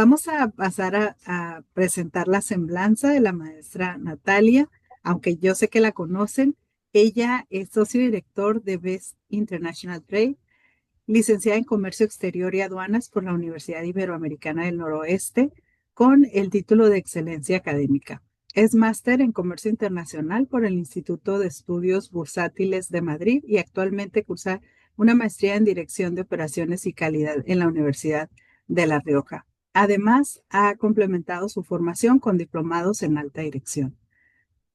Vamos a pasar a presentar la semblanza de la maestra Natalia, aunque yo sé que la conocen. Ella es socio director de Best International Trade, licenciada en Comercio Exterior y Aduanas por la Universidad Iberoamericana del Noroeste, con el título de Excelencia Académica. Es máster en Comercio Internacional por el Instituto de Estudios Bursátiles de Madrid y actualmente cursa una maestría en Dirección de Operaciones y Calidad en la Universidad de La Rioja. Además, ha complementado su formación con diplomados en alta dirección.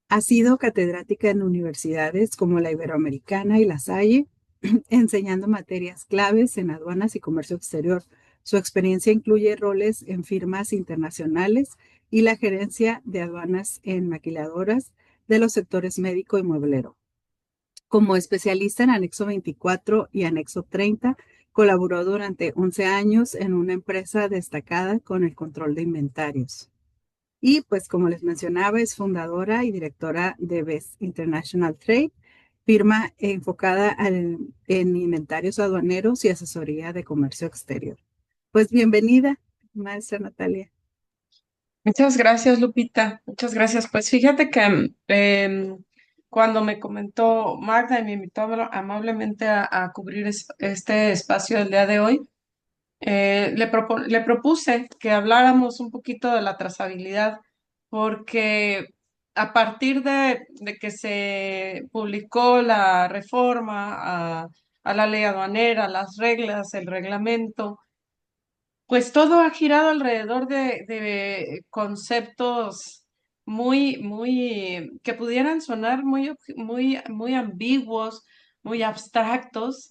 Ha sido catedrática en universidades como la Iberoamericana y La Salle, enseñando materias claves en aduanas y comercio exterior. Su experiencia incluye roles en firmas internacionales y la gerencia de aduanas en maquiladoras de los sectores médico y mueblero. Como especialista en anexo 24 y anexo 30, colaboró durante 11 años en una empresa destacada con el control de inventarios. Y pues como les mencionaba, es fundadora y directora de Best International Trade, firma enfocada en inventarios aduaneros y asesoría de comercio exterior. Pues bienvenida, maestra Natalia. Muchas gracias, Lupita. Muchas gracias. Pues fíjate que cuando me comentó Magda y me invitó amablemente a cubrir este espacio del día de hoy, le propuse que habláramos un poquito de la trazabilidad, porque a partir de que se publicó la reforma a la ley aduanera, las reglas, el reglamento, pues todo ha girado alrededor de conceptos que pudieran sonar muy ambiguos, muy abstractos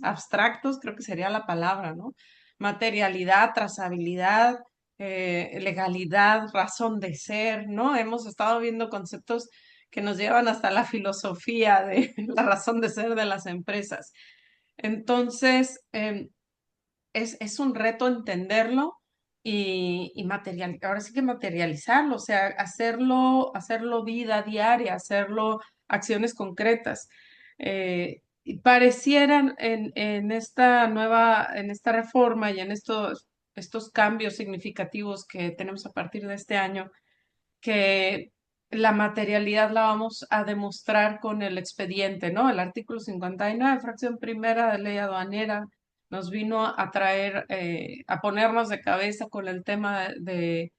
creo que sería la palabra, ¿no? Materialidad, trazabilidad, legalidad, razón de ser, ¿no? Hemos estado viendo conceptos que nos llevan hasta la filosofía de la razón de ser de las empresas. Entonces, es un reto entenderlo ahora sí que materializarlo, o sea, hacerlo vida diaria, hacerlo acciones concretas. Y parecieran en esta reforma y en estos cambios significativos que tenemos a partir de este año, que la materialidad la vamos a demostrar con el expediente, ¿no? El artículo 59, fracción primera de ley aduanera, nos vino a traer, a ponernos de cabeza con el tema de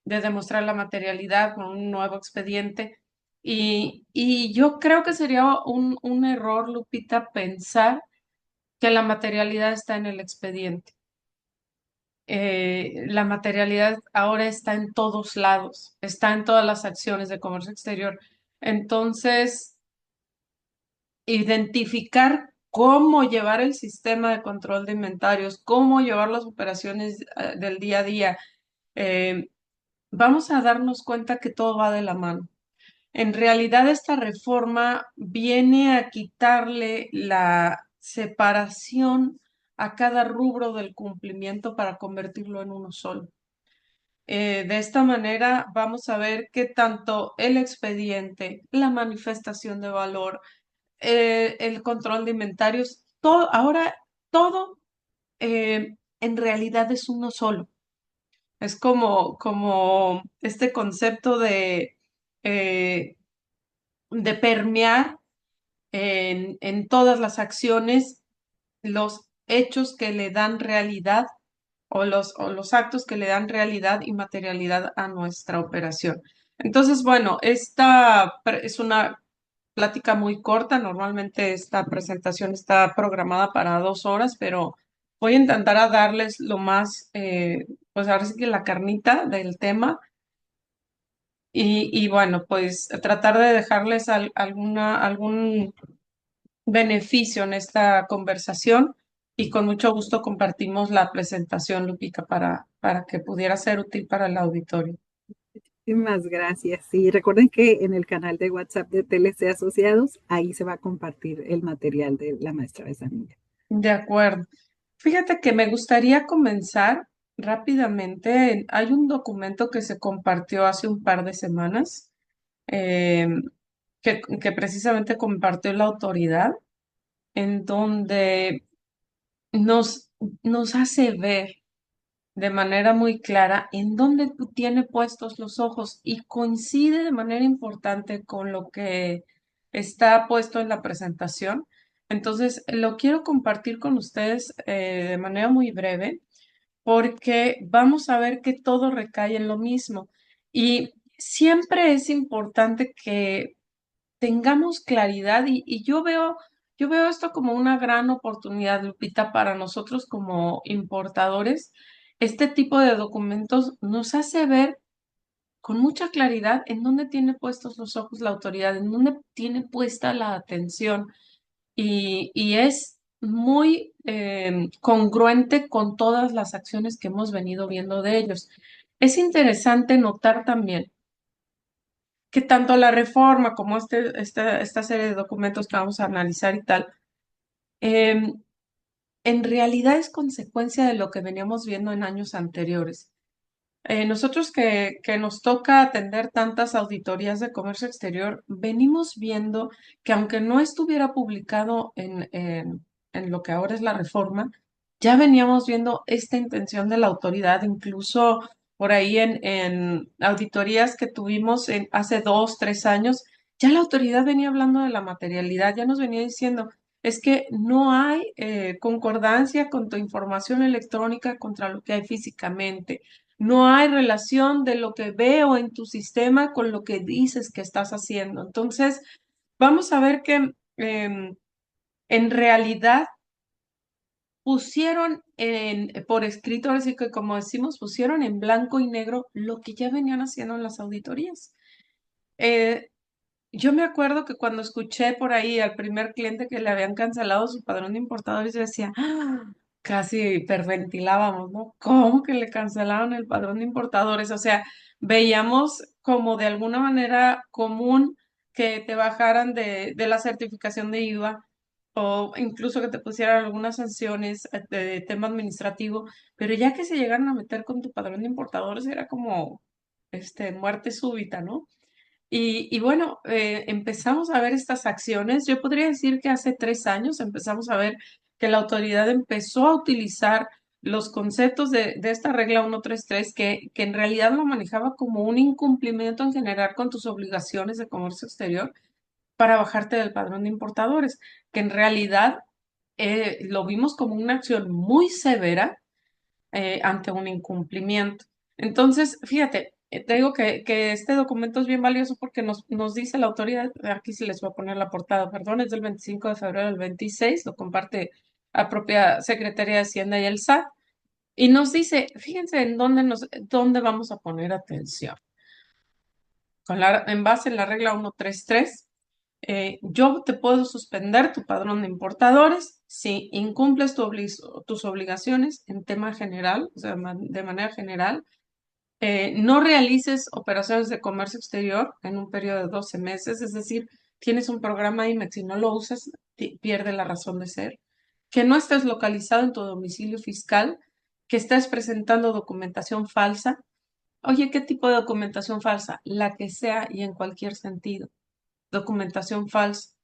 demostrar la materialidad con un nuevo expediente. Y yo creo que sería un error, Lupita, pensar que la materialidad está en el expediente. La materialidad ahora está en todos lados, está en todas las acciones de comercio exterior. Entonces, identificar cómo llevar el sistema de control de inventarios, cómo llevar las operaciones del día a día, eh, vamos a darnos cuenta que todo va de la mano. En realidad, esta reforma viene a quitarle la separación a cada rubro del cumplimiento para convertirlo en uno solo. De esta manera vamos a ver que tanto el expediente, la manifestación de valor, el control de inventarios, todo en realidad es uno solo. Es como este concepto eh, de permear en todas las acciones los hechos que le dan realidad o los actos que le dan realidad y materialidad a nuestra operación. Entonces, bueno, es una plática muy corta. Normalmente esta presentación está programada para 2 horas, pero voy a intentar a darles lo más, pues ahora sí que la carnita del tema. Y bueno, pues tratar de dejarles algún beneficio en esta conversación y con mucho gusto compartimos la presentación, Lupita, para que pudiera ser útil para el auditorio. Muchísimas gracias. Y recuerden que en el canal de WhatsApp de TLC Asociados, ahí se va a compartir el material de la maestra Besanilla. De acuerdo. Fíjate que me gustaría comenzar rápidamente. Hay un documento que se compartió hace un par de semanas, eh, que precisamente compartió la autoridad, en donde nos, nos hace ver de manera muy clara en dónde tú tienes puestos los ojos y coincide de manera importante con lo que está puesto en la presentación. Entonces, lo quiero compartir con ustedes de manera muy breve porque vamos a ver que todo recae en lo mismo. Y siempre es importante que tengamos claridad y yo veo esto como una gran oportunidad, Lupita, para nosotros como importadores. Este tipo de documentos nos hace ver con mucha claridad en dónde tiene puestos los ojos la autoridad, en dónde tiene puesta la atención y es muy congruente con todas las acciones que hemos venido viendo de ellos. Es interesante notar también que tanto la reforma como esta serie de documentos que vamos a analizar y tal, em, en realidad es consecuencia de lo que veníamos viendo en años anteriores. Nosotros que nos toca atender tantas auditorías de comercio exterior, venimos viendo que aunque no estuviera publicado en lo que ahora es la reforma, ya veníamos viendo esta intención de la autoridad, incluso por ahí en auditorías que tuvimos hace 2, 3 años, ya la autoridad venía hablando de la materialidad, ya nos venía diciendo, es que no hay concordancia con tu información electrónica contra lo que hay físicamente. No hay relación de lo que veo en tu sistema con lo que dices que estás haciendo. Entonces, vamos a ver que en realidad pusieron por escrito, así que como decimos, pusieron en blanco y negro lo que ya venían haciendo en las auditorías. Eh, yo me acuerdo que cuando escuché por ahí al primer cliente que le habían cancelado su padrón de importadores, yo decía, "Ah", casi hiperventilábamos, ¿no? ¿Cómo que le cancelaron el padrón de importadores? O sea, veíamos como de alguna manera común que te bajaran de la certificación de IVA o incluso que te pusieran algunas sanciones de tema administrativo, pero ya que se llegaron a meter con tu padrón de importadores era como muerte súbita, ¿no? Y bueno, empezamos a ver estas acciones. Yo podría decir que hace 3 años empezamos a ver que la autoridad empezó a utilizar los conceptos de esta regla 133, que en realidad lo manejaba como un incumplimiento en general con tus obligaciones de comercio exterior para bajarte del padrón de importadores, que en realidad lo vimos como una acción muy severa ante un incumplimiento. Entonces, fíjate, te digo que este documento es bien valioso porque nos dice la autoridad, aquí se les va a poner la portada, perdón, es del 25 de febrero del 26, lo comparte la propia Secretaría de Hacienda y el SAT, y nos dice, fíjense en dónde vamos a poner atención. En base en la regla 133, yo te puedo suspender tu padrón de importadores si incumples tus obligaciones en tema general, o sea, de manera general. No realices operaciones de comercio exterior en un periodo de 12 meses, es decir, tienes un programa IMEX y no lo usas, pierde la razón de ser. Que no estés localizado en tu domicilio fiscal, que estés presentando documentación falsa. Oye, ¿qué tipo de documentación falsa? La que sea y en cualquier sentido. Documentación falsa.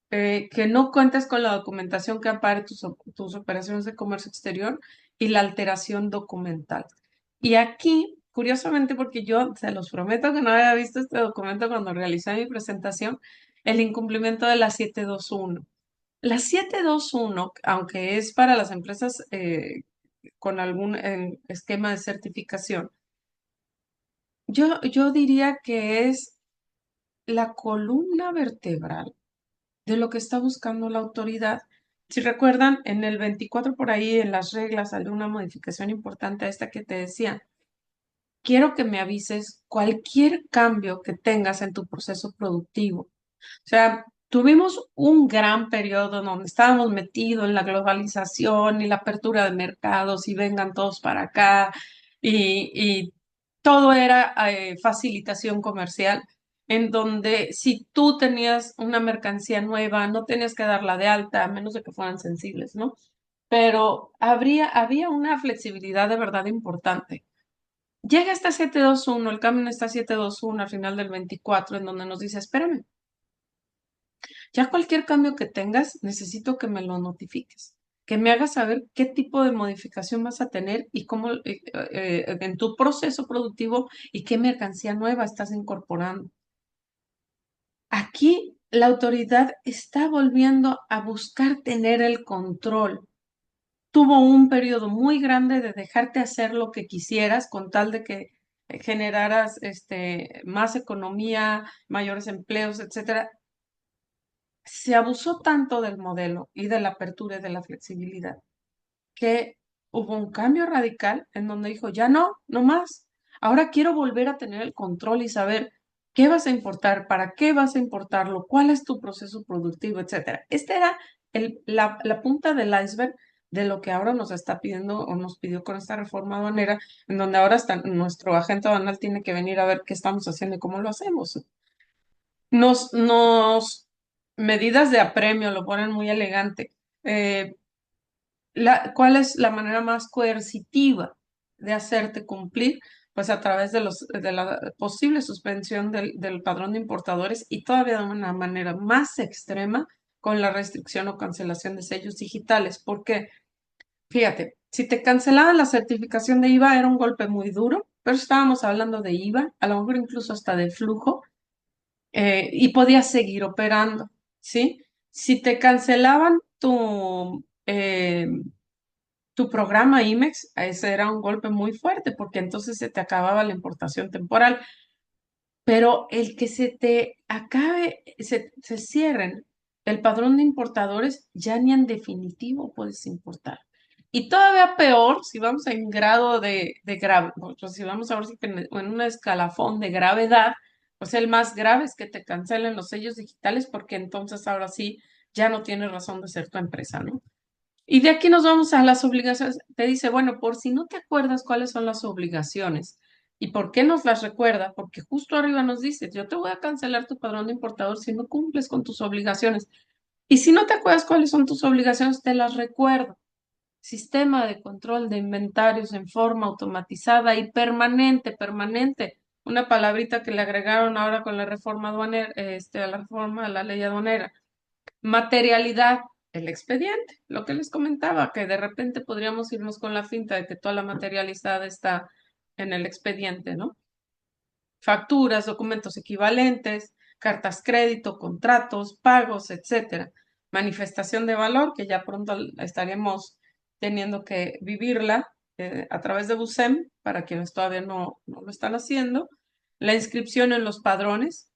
Que no cuentes con la documentación que ampare tus operaciones de comercio exterior y la alteración documental. Y aquí, curiosamente, porque yo se los prometo que no había visto este documento cuando realicé mi presentación, el incumplimiento de la 721. La 721, aunque es para las empresas con algún esquema de certificación, yo diría que es la columna vertebral de lo que está buscando la autoridad. Si recuerdan, en el 24 por ahí en las reglas salió una modificación importante a esta que te decía, quiero que me avises cualquier cambio que tengas en tu proceso productivo. O sea, tuvimos un gran periodo donde estábamos metidos en la globalización y la apertura de mercados y vengan todos para acá y todo era facilitación comercial, en donde si tú tenías una mercancía nueva, no tenías que darla de alta, a menos de que fueran sensibles, ¿no? Pero había una flexibilidad de verdad importante. Llega esta 721, el cambio está 721 al final del 24, en donde nos dice, espérame, ya cualquier cambio que tengas, necesito que me lo notifiques. que me hagas saber qué tipo de modificación vas a tener y cómo en tu proceso productivo y qué mercancía nueva estás incorporando. Aquí la autoridad está volviendo a buscar tener el control. Tuvo un periodo muy grande de dejarte hacer lo que quisieras con tal de que generaras más economía, mayores empleos, etcétera. Se abusó tanto del modelo y de la apertura y de la flexibilidad que hubo un cambio radical en donde dijo, ya no, no más. Ahora quiero volver a tener el control y saber qué vas a importar, para qué vas a importarlo, cuál es tu proceso productivo, etcétera. Esta era la punta del iceberg de lo que ahora nos está pidiendo o nos pidió con esta reforma aduanera, en donde ahora hasta nuestro agente aduanal tiene que venir a ver qué estamos haciendo y cómo lo hacemos. Nos medidas de apremio, lo ponen muy elegante. Eh, ¿Cuál es la manera más coercitiva de hacerte cumplir? Pues a través de la posible suspensión del padrón de importadores y todavía de una manera más extrema con la restricción o cancelación de sellos digitales. Porque, fíjate, si te cancelaban la certificación de IVA era un golpe muy duro, pero estábamos hablando de IVA, a lo mejor incluso hasta de flujo, y podías seguir operando, ¿sí? Si te cancelaban tu programa IMEX, ese era un golpe muy fuerte porque entonces se te acababa la importación temporal. Pero el que se te acabe, se cierren el padrón de importadores, ya ni en definitivo puedes importar. Y todavía peor, si vamos en grado de grave, pues si vamos ahora sí que en un escalafón de gravedad, pues el más grave es que te cancelen los sellos digitales porque entonces ahora sí ya no tienes razón de ser tu empresa, ¿no? Y de aquí nos vamos a las obligaciones. Te dice, bueno, por si no te acuerdas cuáles son las obligaciones y por qué nos las recuerda, porque justo arriba nos dice, yo te voy a cancelar tu padrón de importador si no cumples con tus obligaciones. Y si no te acuerdas cuáles son tus obligaciones, te las recuerdo. Sistema de control de inventarios en forma automatizada y permanente, permanente. Una palabrita que le agregaron ahora con la reforma aduanera, a la reforma de la ley aduanera. Materialidad, el expediente, lo que les comentaba, que de repente podríamos irnos con la finta de que toda la materialidad está en el expediente, ¿no? Facturas, documentos equivalentes, cartas crédito, contratos, pagos, etcétera. Manifestación de valor, que ya pronto estaremos teniendo que vivirla a través de BUSEM, para quienes todavía no lo están haciendo. La inscripción en los padrones,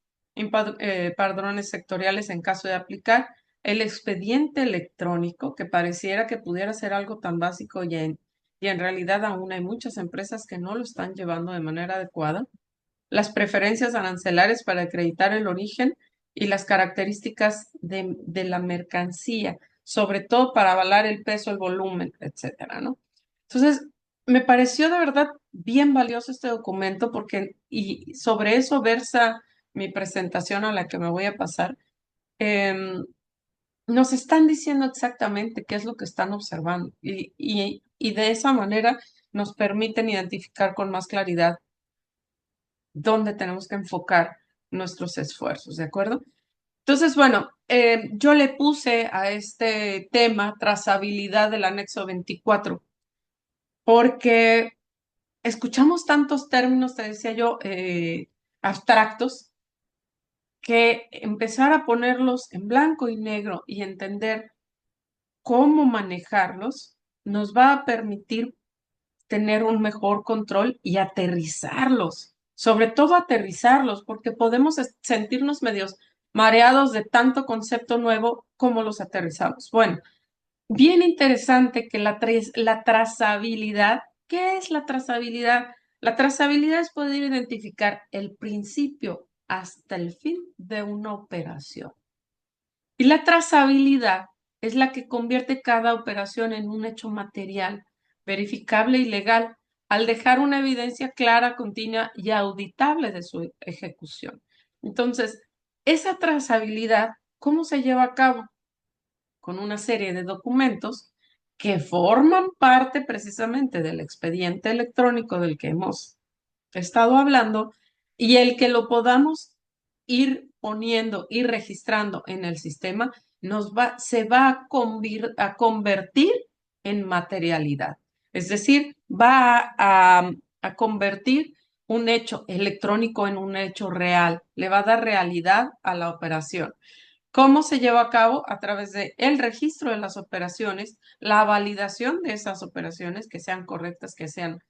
padrones sectoriales en caso de aplicar. El expediente electrónico, que pareciera que pudiera ser algo tan básico y en realidad aún hay muchas empresas que no lo están llevando de manera adecuada. Las preferencias arancelarias para acreditar el origen y las características de la mercancía, sobre todo para avalar el peso, el volumen, etcétera, ¿no? Entonces, me pareció de verdad bien valioso este documento porque, y sobre eso versa mi presentación a la que me voy a pasar. Em, Nos están diciendo exactamente qué es lo que están observando y de esa manera nos permiten identificar con más claridad dónde tenemos que enfocar nuestros esfuerzos, ¿de acuerdo? Entonces, bueno, yo le puse a este tema trazabilidad del anexo 24 porque escuchamos tantos términos, te decía yo, abstractos, que empezar a ponerlos en blanco y negro y entender cómo manejarlos nos va a permitir tener un mejor control y aterrizarlos, sobre todo aterrizarlos, porque podemos sentirnos medios mareados de tanto concepto nuevo como los aterrizamos. Bueno, bien interesante que la trazabilidad, ¿qué es la trazabilidad? La trazabilidad es poder identificar el principio hasta el fin de una operación. Y la trazabilidad es la que convierte cada operación en un hecho material, verificable y legal, al dejar una evidencia clara, continua y auditable de su ejecución. Entonces, esa trazabilidad, ¿cómo se lleva a cabo? Con una serie de documentos que forman parte precisamente del expediente electrónico del que hemos estado hablando y el que lo podamos ir poniendo y registrando en el sistema se va a convertir en materialidad. Es decir, va a convertir un hecho electrónico en un hecho real, le va a dar realidad a la operación. ¿Cómo se lleva a cabo? A través de el registro de las operaciones, la validación de esas operaciones, que sean correctas, que sean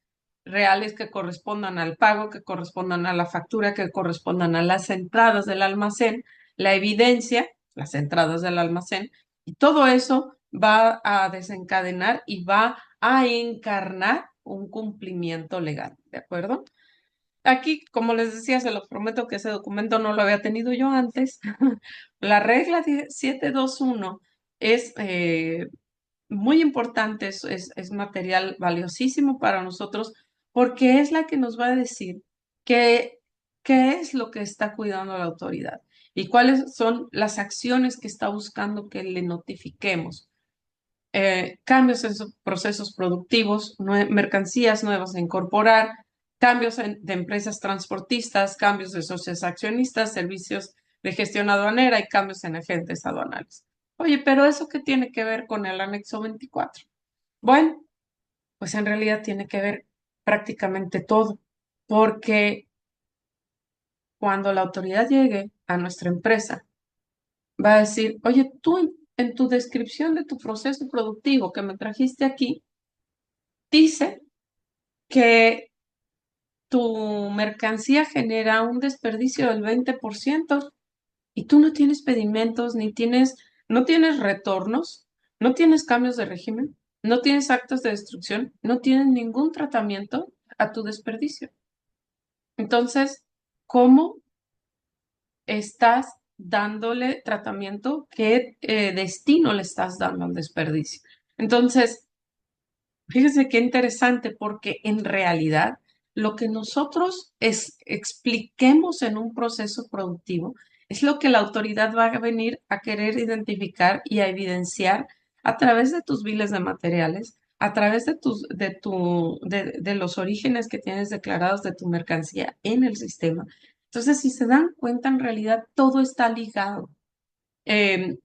reales, que correspondan al pago, que correspondan a la factura, que correspondan a las entradas del almacén, la evidencia, las entradas del almacén, y todo eso va a desencadenar y va a encarnar un cumplimiento legal, ¿de acuerdo? Aquí, como les decía, se los prometo que ese documento no lo había tenido yo antes. La regla 721 es muy importante, es material valiosísimo para nosotros porque es la que nos va a decir qué, qué es lo que está cuidando la autoridad y cuáles son las acciones que está buscando que le notifiquemos. Cambios en sus procesos productivos, mercancías nuevas a incorporar, cambios de empresas transportistas, cambios de socios accionistas, servicios de gestión aduanera y cambios en agentes aduanales. Oye, pero ¿eso qué tiene que ver con el anexo 24? Bueno, pues en realidad tiene que ver prácticamente todo, porque cuando la autoridad llegue a nuestra empresa, va a decir, oye, tú en tu descripción de tu proceso productivo que me trajiste aquí, dice que tu mercancía genera un desperdicio del 20% y tú no tienes pedimentos, no tienes retornos, no tienes cambios de régimen, no tienes actos de destrucción, no tienes ningún tratamiento a tu desperdicio. Entonces, ¿cómo estás dándole tratamiento? ¿Qué destino le estás dando al desperdicio? Entonces, fíjese qué interesante, porque en realidad lo que nosotros expliquemos en un proceso productivo es lo que la autoridad va a venir a querer identificar y a evidenciar a través de tus biles de materiales, a través de los orígenes que tienes declarados de tu mercancía en el sistema. Entonces, si se dan cuenta, en realidad todo está ligado. Em,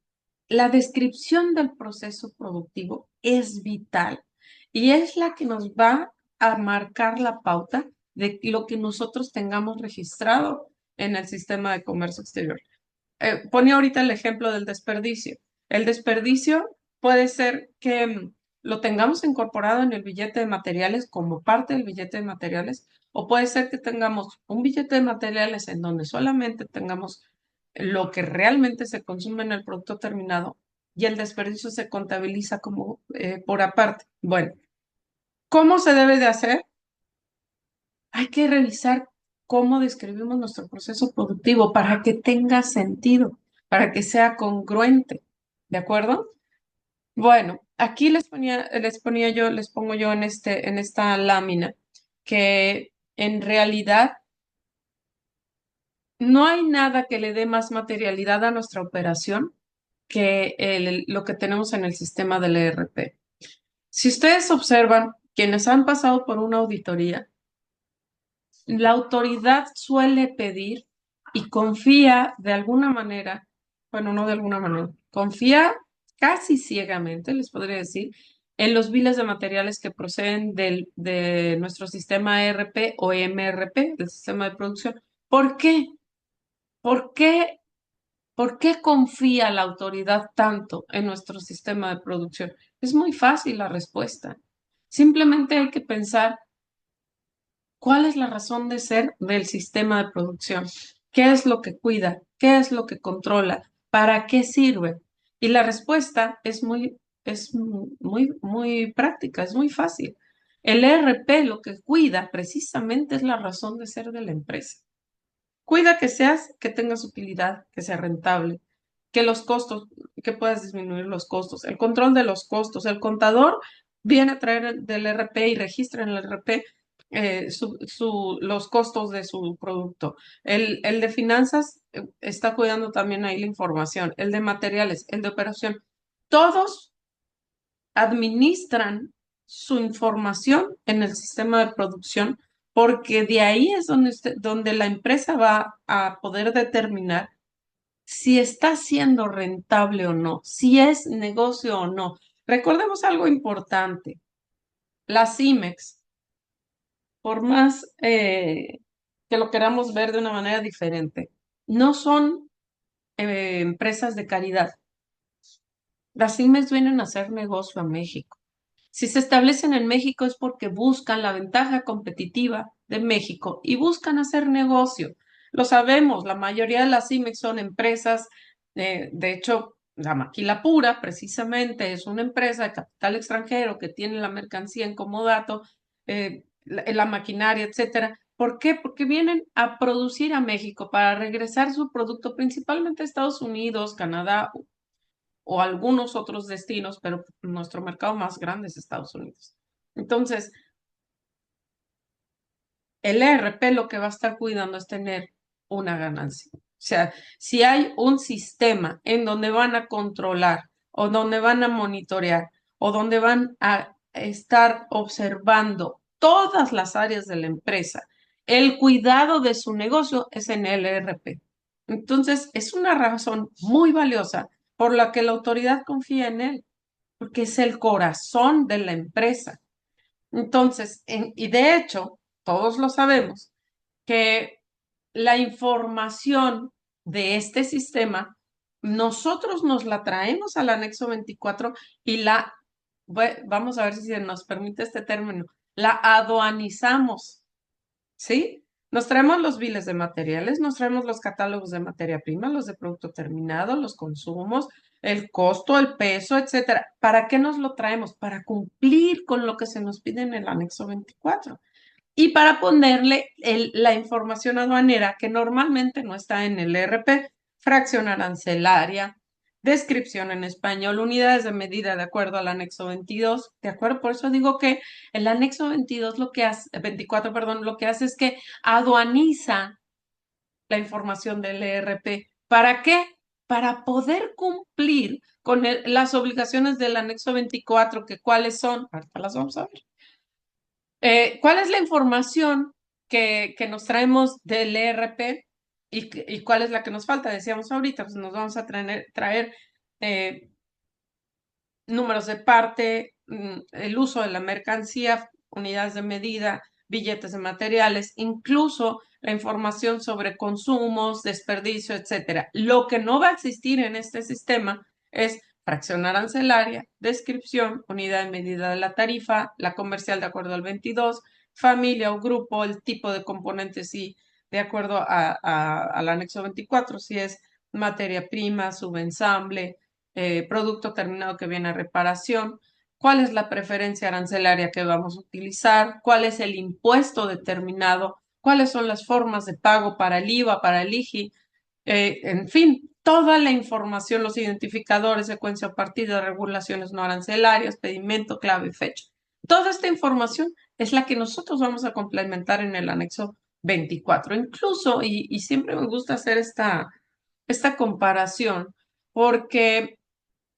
la descripción del proceso productivo es vital y es la que nos va a marcar la pauta de lo que nosotros tengamos registrado en el sistema de comercio exterior. Ponía ahorita el ejemplo del desperdicio. El desperdicio puede ser que lo tengamos incorporado en el billete de materiales como parte del billete de materiales, o puede ser que tengamos un billete de materiales en donde solamente tengamos lo que realmente se consume en el producto terminado y el desperdicio se contabiliza como por aparte. Bueno, ¿cómo se debe de hacer? Hay que revisar cómo describimos nuestro proceso productivo para que tenga sentido, para que sea congruente, ¿de acuerdo? Bueno, aquí les pongo yo en esta lámina que en realidad no hay nada que le dé más materialidad a nuestra operación que lo que tenemos en el sistema del ERP. Si ustedes observan, quienes han pasado por una auditoría, la autoridad suele pedir y confía de alguna manera, bueno, no de alguna manera, confía casi ciegamente, les podría decir, en los biles de materiales que proceden de nuestro sistema ERP o MRP, del sistema de producción. ¿Por qué? ¿Por qué? ¿Por qué confía la autoridad tanto en nuestro sistema de producción? Es muy fácil la respuesta. Simplemente hay que pensar cuál es la razón de ser del sistema de producción, qué es lo que cuida, qué es lo que controla, para qué sirve. Y la respuesta es muy práctica, es muy fácil. El ERP lo que cuida precisamente es la razón de ser de la empresa. Cuida que tengas utilidad, que sea rentable, que los costos, que puedas disminuir los costos, el control de los costos. El contador viene a traer del RP y registra en el RP los costos de su producto. El de finanzas está cuidando también ahí la información. El de materiales, el de operación. Todos administran su información en el sistema de producción porque de ahí es donde la empresa va a poder determinar si está siendo rentable o no, si es negocio o no. Recordemos algo importante. Las IMEX, por más que lo queramos ver de una manera diferente, no son empresas de caridad. Las IMEX vienen a hacer negocio a México. Si se establecen en México es porque buscan la ventaja competitiva de México y buscan hacer negocio. Lo sabemos, la mayoría de las IMEX son empresas, de hecho, la Maquila Pura precisamente es una empresa de capital extranjero que tiene la mercancía en comodato, la maquinaria, etcétera. ¿Por qué? Porque vienen a producir a México para regresar su producto principalmente a Estados Unidos, Canadá o algunos otros destinos, pero nuestro mercado más grande es Estados Unidos. Entonces, el ERP lo que va a estar cuidando es tener una ganancia. O sea, si hay un sistema en donde van a controlar o donde van a monitorear o donde van a estar observando todas las áreas de la empresa, el cuidado de su negocio es en el ERP. Entonces, es una razón muy valiosa por la que la autoridad confía en él, porque es el corazón de la empresa. Entonces, y de hecho, todos lo sabemos, que la información de este sistema, nosotros nos la traemos al anexo 24 y vamos a ver si se nos permite este término, la aduanizamos. ¿Sí? Nos traemos los biles de materiales, nos traemos los catálogos de materia prima, los de producto terminado, los consumos, el costo, el peso, etcétera. ¿Para qué nos lo traemos? Para cumplir con lo que se nos pide en el anexo 24 y para ponerle la información aduanera que normalmente no está en el ERP, fracción arancelaria, descripción en español, unidades de medida de acuerdo al anexo 22, ¿de acuerdo? Por eso digo que el anexo 22 lo que hace, 24, perdón, lo que hace es que aduaniza la información del ERP. ¿Para qué? Para poder cumplir con las obligaciones del anexo 24, que cuáles son, ahorita las vamos a ver. ¿Cuál es la información que nos traemos del ERP y cuál es la que nos falta? Decíamos ahorita, pues nos vamos a traer eh, números de parte, el uso de la mercancía, unidades de medida, billetes de materiales, incluso la información sobre consumos, desperdicio, etcétera. Lo que no va a existir en este sistema es fracción arancelaria, descripción, unidad de medida de la tarifa, la comercial de acuerdo al 22, familia o grupo, el tipo de componentes y de acuerdo al anexo 24, si es materia prima, subensamble, producto terminado que viene a reparación, cuál es la preferencia arancelaria que vamos a utilizar, cuál es el impuesto determinado, cuáles son las formas de pago para el IVA, para el IGI, en fin, toda la información, los identificadores, secuencia o partida, regulaciones no arancelarias, pedimento, clave y fecha. Toda esta información es la que nosotros vamos a complementar en el anexo 24. Incluso, y siempre me gusta hacer esta comparación, porque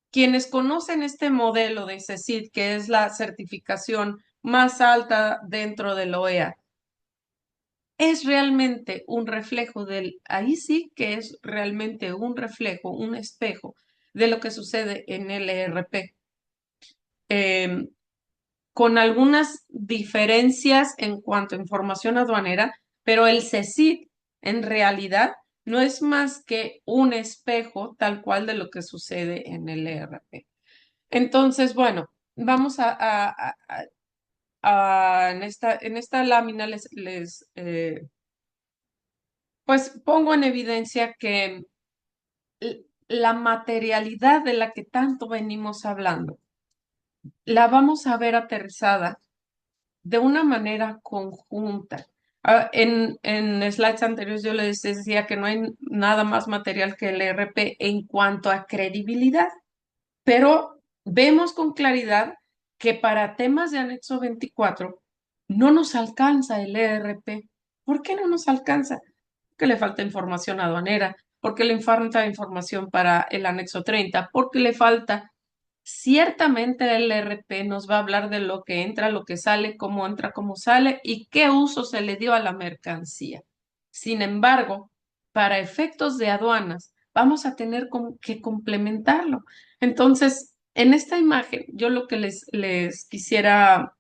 quienes conocen este modelo de CECID, que es la certificación más alta dentro de la OEA, es realmente un reflejo ahí sí que es realmente un reflejo, un espejo de lo que sucede en el ERP, eh, con algunas diferencias en cuanto a información aduanera, pero el CECID en realidad no es más que un espejo tal cual de lo que sucede en el ERP. Entonces, bueno, vamos en esta lámina pues pongo en evidencia que la materialidad de la que tanto venimos hablando, la vamos a ver aterrizada de una manera conjunta. En slides anteriores yo les decía que no hay nada más material que el ERP en cuanto a credibilidad, pero vemos con claridad que para temas de anexo 24 no nos alcanza el ERP. ¿Por qué no nos alcanza? Porque le falta información aduanera, porque le falta información para el anexo 30, porque le falta. Ciertamente el ERP nos va a hablar de lo que entra, cómo sale y qué uso se le dio a la mercancía. Sin embargo, para efectos de aduanas, vamos a tener que complementarlo. Entonces, en esta imagen, yo lo que les quisiera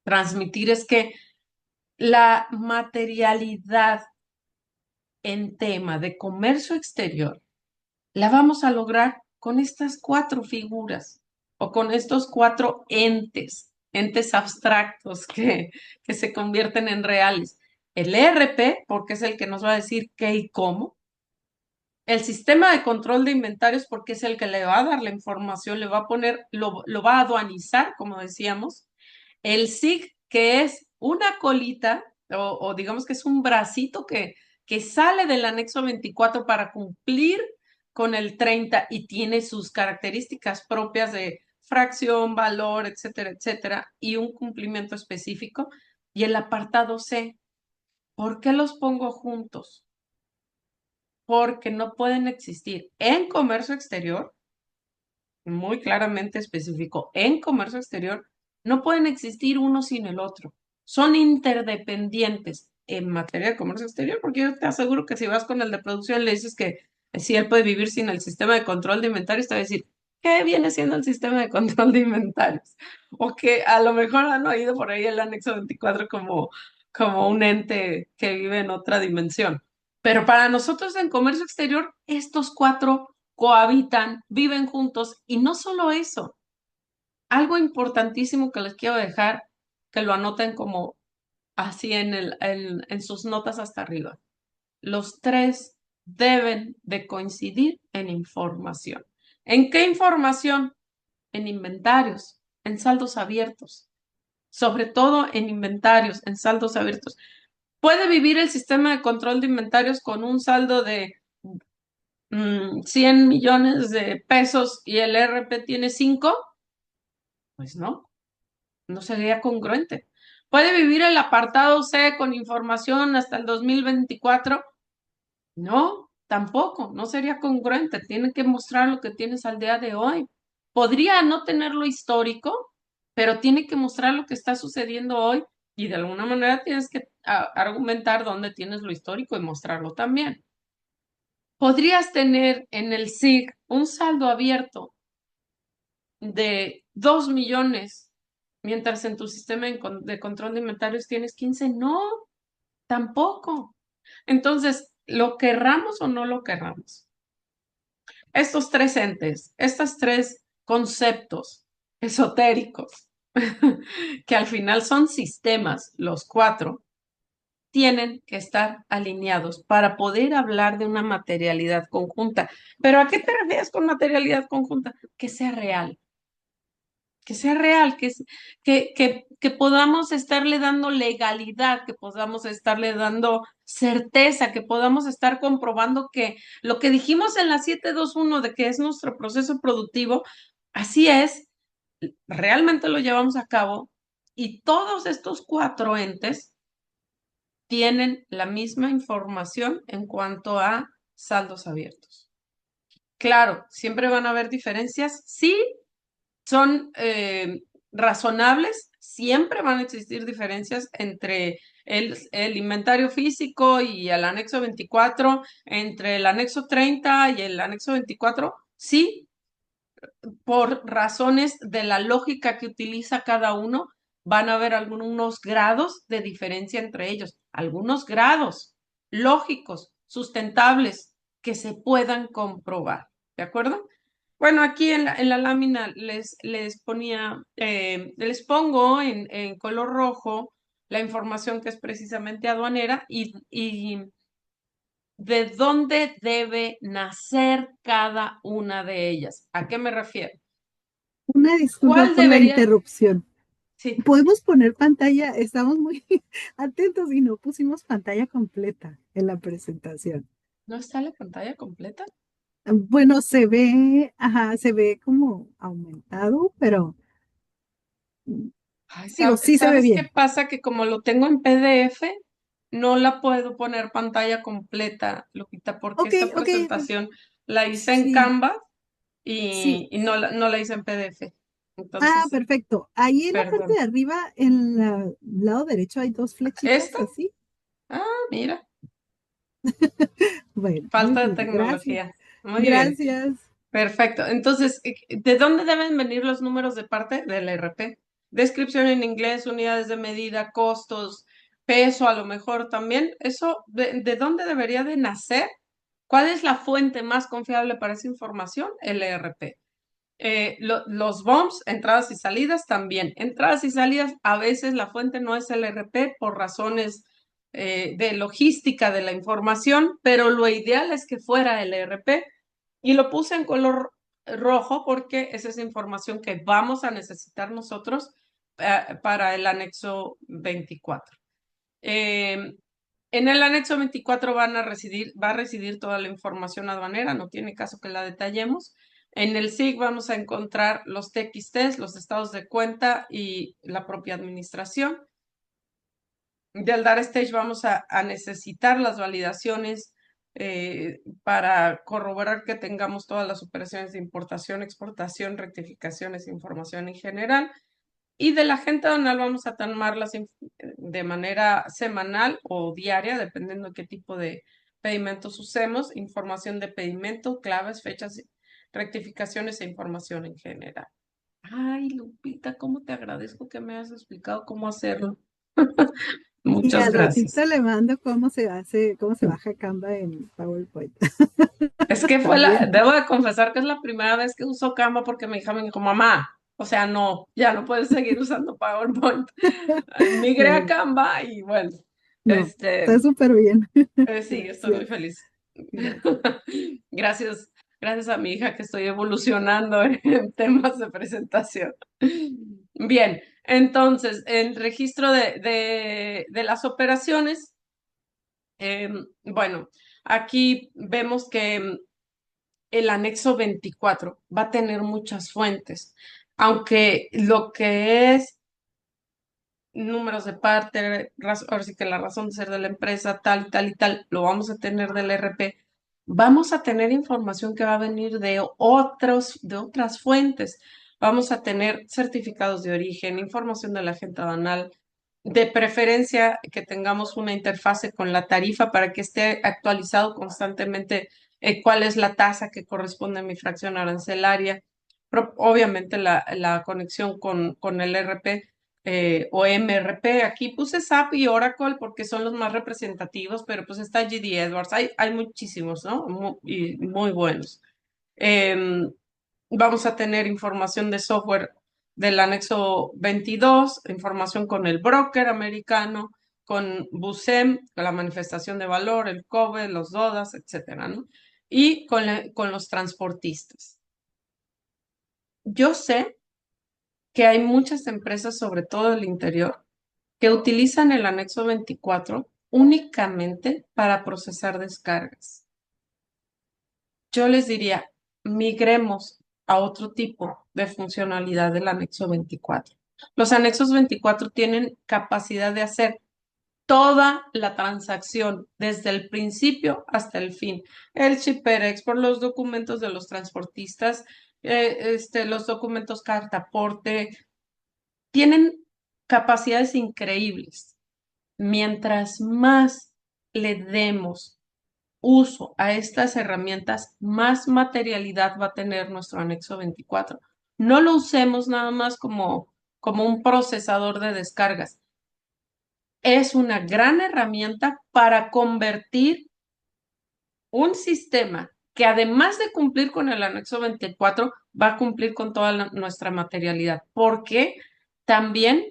transmitir es que la materialidad en tema de comercio exterior la vamos a lograr con estas cuatro figuras o con estos cuatro entes abstractos que se convierten en reales. El ERP, porque es el que nos va a decir qué y cómo. El sistema de control de inventarios, porque es el que le va a dar la información, le va a poner, lo va a aduanizar, como decíamos. El SIG, que es una colita, o digamos que es un bracito que sale del anexo 24 para cumplir con el 30 y tiene sus características propias de fracción, valor, etcétera, etcétera, y un cumplimiento específico. Y el apartado C, ¿por qué los pongo juntos? Porque no pueden existir en comercio exterior, muy claramente específico, en comercio exterior, no pueden existir uno sin el otro. Son interdependientes en materia de comercio exterior, porque yo te aseguro que si vas con el de producción y le dices que si él puede vivir sin el sistema de control de inventarios, te va a decir, ¿qué viene siendo el sistema de control de inventarios? O que a lo mejor han oído por ahí el anexo 24 como un ente que vive en otra dimensión. Pero para nosotros en comercio exterior, estos cuatro cohabitan, viven juntos y no solo eso, algo importantísimo que les quiero dejar, que lo anoten como así en sus notas hasta arriba. Los tres deben de coincidir en información. ¿En qué información? En inventarios, en saldos abiertos, sobre todo en inventarios, en saldos abiertos. ¿Puede vivir el sistema de control de inventarios con un saldo de 100 millones de pesos y el RP tiene 5? Pues no, no sería congruente. ¿Puede vivir el apartado C con información hasta el 2024? No, tampoco, no sería congruente. Tiene que mostrar lo que tienes al día de hoy. Podría no tenerlo histórico, pero tiene que mostrar lo que está sucediendo hoy y de alguna manera tienes que argumentar dónde tienes lo histórico y mostrarlo también. Podrías tener en el SIG un saldo abierto de 2 millones, mientras en tu sistema de control de inventarios tienes 15. No, tampoco. Entonces, lo querramos o no lo querramos, estos tres entes, estos tres conceptos esotéricos, que al final son sistemas, los cuatro, tienen que estar alineados para poder hablar de una materialidad conjunta. ¿Pero a qué te refieres con materialidad conjunta? Que sea real, que sea real, que podamos estarle dando legalidad, que podamos estarle dando certeza, que podamos estar comprobando que lo que dijimos en la 721 de que es nuestro proceso productivo, así es, realmente lo llevamos a cabo y todos estos cuatro entes tienen la misma información en cuanto a saldos abiertos. Claro, siempre van a haber diferencias, sí, son razonables, siempre van a existir diferencias entre el inventario físico y el anexo 24, entre el anexo 30 y el anexo 24, sí, por razones de la lógica que utiliza cada uno, van a haber algunos grados de diferencia entre ellos, algunos grados lógicos, sustentables, que se puedan comprobar, ¿de acuerdo? Bueno, aquí en la lámina les ponía, les pongo en color rojo la información que es precisamente aduanera y de dónde debe nacer cada una de ellas. ¿A qué me refiero? Una disculpa ¿Cuál por la debería? interrupción. Sí, Podemos poner pantalla, estamos muy atentos y no pusimos pantalla completa en la presentación. ¿no está la pantalla completa? Bueno, se ve, ajá, se ve como aumentado, pero Ay, digo, sí se ve ¿sabes qué bien. pasa? Que como lo tengo en PDF, no la puedo poner pantalla completa, Lupita, porque Ok, esta ok, presentación la hice en sí, Canva sí. y no la hice en PDF. Ah, Entonces, perfecto. Ahí en la parte perdón. de arriba, en el lado derecho, hay dos ¿Esta? flechitas así. Ah, mira, Bueno, muy falta de bien, gracias. tecnología. Muy bien. Gracias. Perfecto. Entonces, ¿de dónde deben venir los números de parte del RP? Descripción en inglés, unidades de medida, costos, peso a lo mejor también. Eso, ¿de dónde debería de nacer? ¿Cuál es la fuente más confiable para esa información? El ERP. Los BOMs, entradas y salidas también. Entradas y salidas, a veces la fuente no es el ERP por razones de logística de la información, pero lo ideal es que fuera el ERP y lo puse en color rojo porque esa es información que vamos a necesitar nosotros para el anexo 24. Eh, en el anexo 24 va a residir toda la información aduanera, no tiene caso que la detallemos. En el SIG vamos a encontrar los TXTs, los estados de cuenta y la propia administración. Del Data Stage vamos a necesitar las validaciones para corroborar que tengamos todas las operaciones de importación, exportación, rectificaciones, información en general. Y de la agente aduanal vamos a tomarlas de manera semanal o diaria, dependiendo de qué tipo de pedimentos usemos, información de pedimento, claves, fechas, rectificaciones e información en general. Ay, Lupita, cómo te agradezco que me hayas explicado cómo hacerlo. Y Muchas al gracias. ratito le mando cómo se hace, cómo se baja Canva en PowerPoint. Es que También. debo de confesar que es la primera vez que uso Canva porque mi hija me dijo, mamá, o sea, no, ya no puedes seguir usando PowerPoint. Migré a Bueno, Canva y bueno, no, está este, súper bien. sí, estoy muy Gracias. feliz. Gracias. Gracias, gracias a mi hija que estoy evolucionando en temas de presentación. Bien, entonces, el registro de las operaciones, bueno, aquí vemos que el anexo 24 va a tener muchas fuentes, aunque lo que es números de parte, ahora sí que la razón de ser de la empresa, tal, tal y tal, lo vamos a tener del RP. Vamos a tener información que va a venir de otras fuentes. Vamos a tener certificados de origen, información de la agente aduanal, de preferencia que tengamos una interfase con la tarifa para que esté actualizado constantemente cuál es la tasa que corresponde a mi fracción arancelaria. Obviamente la conexión con el RP o MRP. Aquí puse SAP y Oracle porque son los más representativos, pero pues está GD Edwards. Hay muchísimos, ¿no? Y muy buenos. Em, Vamos a tener información de software del anexo 22, información con el broker americano, con BUSEM, con la manifestación de valor, el COBE, los DODAS, etcétera, ¿no? Y con los transportistas. Yo sé que hay muchas empresas, sobre todo del interior, que utilizan el anexo 24 únicamente para procesar descargas. Yo les diría, migremos a otro tipo de funcionalidad del anexo 24. Los anexos 24 tienen capacidad de hacer toda la transacción desde el principio hasta el fin. El shipper export, los documentos de los transportistas, los documentos carta aporte, tienen capacidades increíbles. Mientras más le demos uso a estas herramientas, más materialidad va a tener nuestro anexo 24. No lo usemos nada más como un procesador de descargas. Es una gran herramienta para convertir un sistema que además de cumplir con el anexo 24, va a cumplir con toda nuestra materialidad, porque también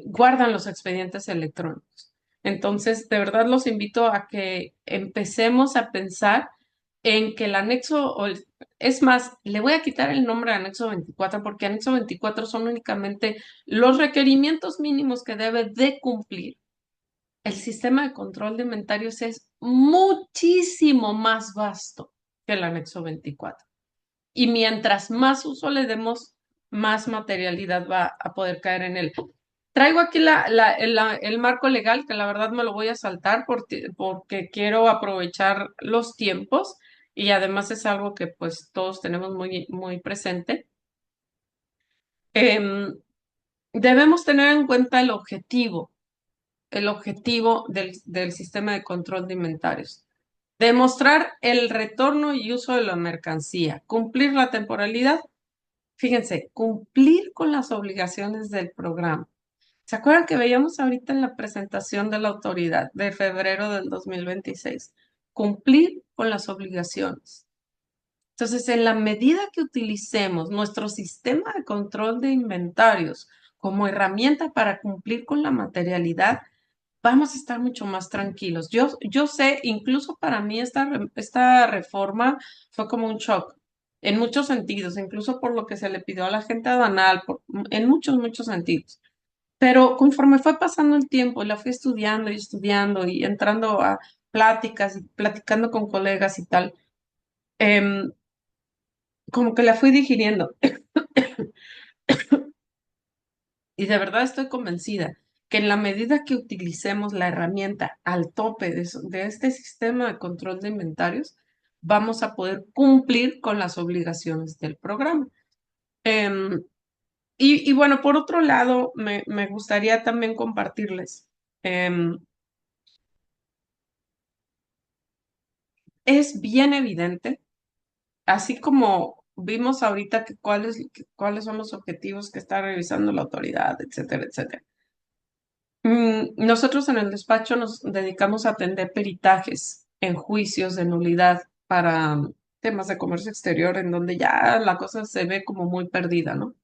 guardan los expedientes electrónicos. Entonces, de verdad los invito a que empecemos a pensar en que el anexo, es más, le voy a quitar el nombre de anexo 24 porque anexo 24 son únicamente los requerimientos mínimos que debe de cumplir. El sistema de control de inventarios es muchísimo más vasto que el anexo 24. Y mientras más uso le demos, más materialidad va a poder caer en él. Traigo aquí el marco legal, que la verdad me lo voy a saltar porque quiero aprovechar los tiempos y además es algo que pues todos tenemos muy, muy presente. Em, Debemos tener en cuenta el objetivo del sistema de control de inventarios. Demostrar el retorno y uso de la mercancía, cumplir la temporalidad. Fíjense, cumplir con las obligaciones del programa. ¿Se acuerdan que veíamos ahorita en la presentación de la autoridad de febrero del 2026? Cumplir con las obligaciones. Entonces, en la medida que utilicemos nuestro sistema de control de inventarios como herramienta para cumplir con la materialidad, vamos a estar mucho más tranquilos. Yo sé, incluso para mí esta reforma fue como un shock en muchos sentidos, incluso por lo que se le pidió a la gente aduanal, en muchos, muchos sentidos. Pero conforme fue pasando el tiempo, la fui estudiando y entrando a pláticas y platicando con colegas y tal, em, como que la fui digiriendo. Y de verdad estoy convencida que en la medida que utilicemos la herramienta al tope de este sistema de control de inventarios, vamos a poder cumplir con las obligaciones del programa. Em, y bueno, por otro lado, me gustaría también compartirles. em, es bien evidente, así como vimos ahorita cuáles son los objetivos que está revisando la autoridad, etcétera, etcétera. Nosotros en el despacho nos dedicamos a atender peritajes en juicios de nulidad para temas de comercio exterior, en donde ya la cosa se ve como muy perdida, ¿no?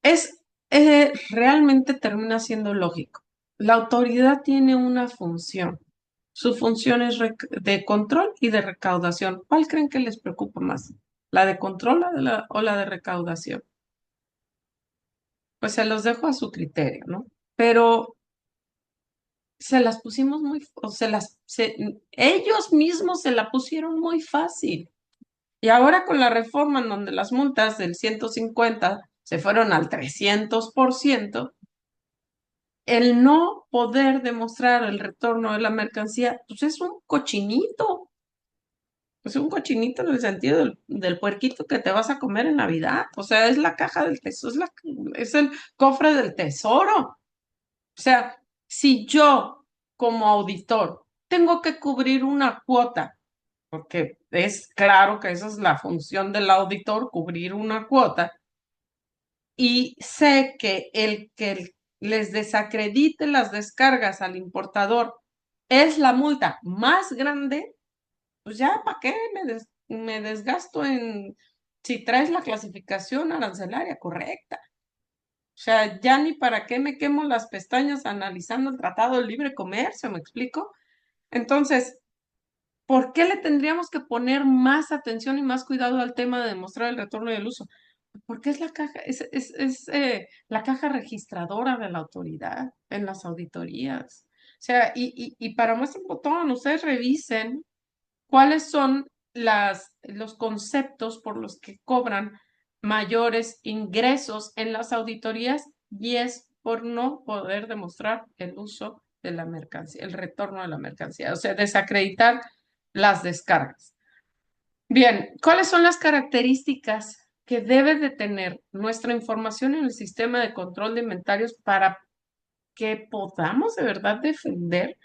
Es realmente termina siendo lógico. La autoridad tiene una función. Su función es de control y de recaudación. ¿Cuál creen que les preocupa más? ¿La de control o la de recaudación? Pues se los dejo a su criterio, ¿no? Pero se las pusimos o ellos mismos se la pusieron muy fácil. Y ahora con la reforma en donde las multas del 150 se fueron al 300%, el no poder demostrar el retorno de la mercancía, pues es un cochinito en el sentido del puerquito que te vas a comer en Navidad. O sea, es la caja del tesoro, es el cofre del tesoro. O sea, si yo como auditor tengo que cubrir una cuota, porque es claro que esa es la función del auditor, cubrir una cuota, y sé que el que les desacredite las descargas al importador es la multa más grande, pues ya, ¿para qué me desgasto en si traes la clasificación arancelaria correcta? O sea, ya ni para qué me quemo las pestañas analizando el Tratado de Libre Comercio, ¿me explico? Entonces, ¿por qué le tendríamos que poner más atención y más cuidado al tema de demostrar el retorno y el uso? Porque es la caja, la caja registradora de la autoridad en las auditorías. O sea, y para muestra un botón, ustedes revisen cuáles son los conceptos por los que cobran mayores ingresos en las auditorías y es por no poder demostrar el uso de la mercancía, el retorno de la mercancía, o sea, desacreditar las descargas. Bien, ¿cuáles son las características que debe de tener nuestra información en el sistema de control de inventarios para que podamos de verdad defender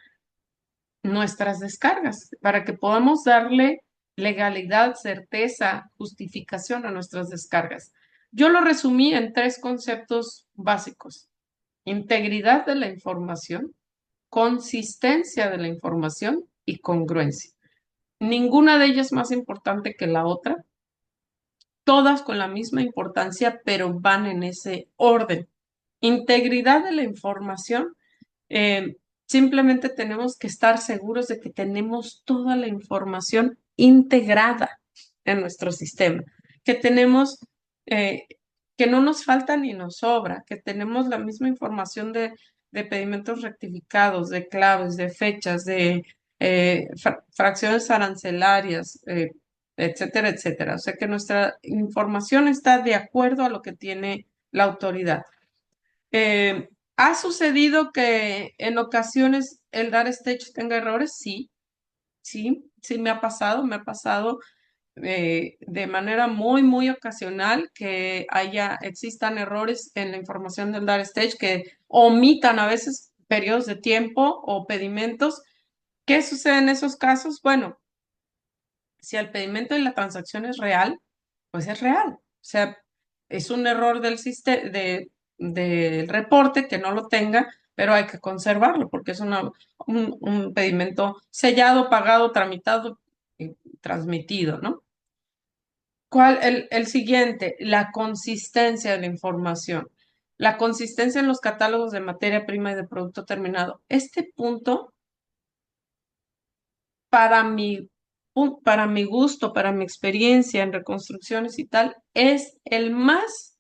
nuestras descargas, para que podamos darle legalidad, certeza, justificación a nuestras descargas? Yo lo resumí en tres conceptos básicos: integridad de la información, consistencia de la información y congruencia. Ninguna de ellas es más importante que la otra, todas con la misma importancia, pero van en ese orden. Integridad de la información. eh, Simplemente tenemos que estar seguros de que tenemos toda la información integrada en nuestro sistema, que tenemos, eh, que no nos falta ni nos sobra, que tenemos la misma información de pedimentos rectificados, de claves, de fechas, de fracciones arancelarias, etcétera, etcétera. O sea que nuestra información está de acuerdo a lo que tiene la autoridad. ¿Ha sucedido que en ocasiones el dar stage tenga errores? Sí, sí me ha pasado de manera muy, muy ocasional que existan errores en la información del dar stage que omitan a veces periodos de tiempo o pedimentos ¿Qué sucede en esos casos? Bueno, si el pedimento de la transacción es real, pues es real. O sea, es un error del reporte que no lo tenga, pero hay que conservarlo porque es un pedimento sellado, pagado, tramitado y transmitido, ¿no? El siguiente, la consistencia de la información. La consistencia en los catálogos de materia prima y de producto terminado. Este punto, para para mi gusto, para mi experiencia en reconstrucciones y tal, es el más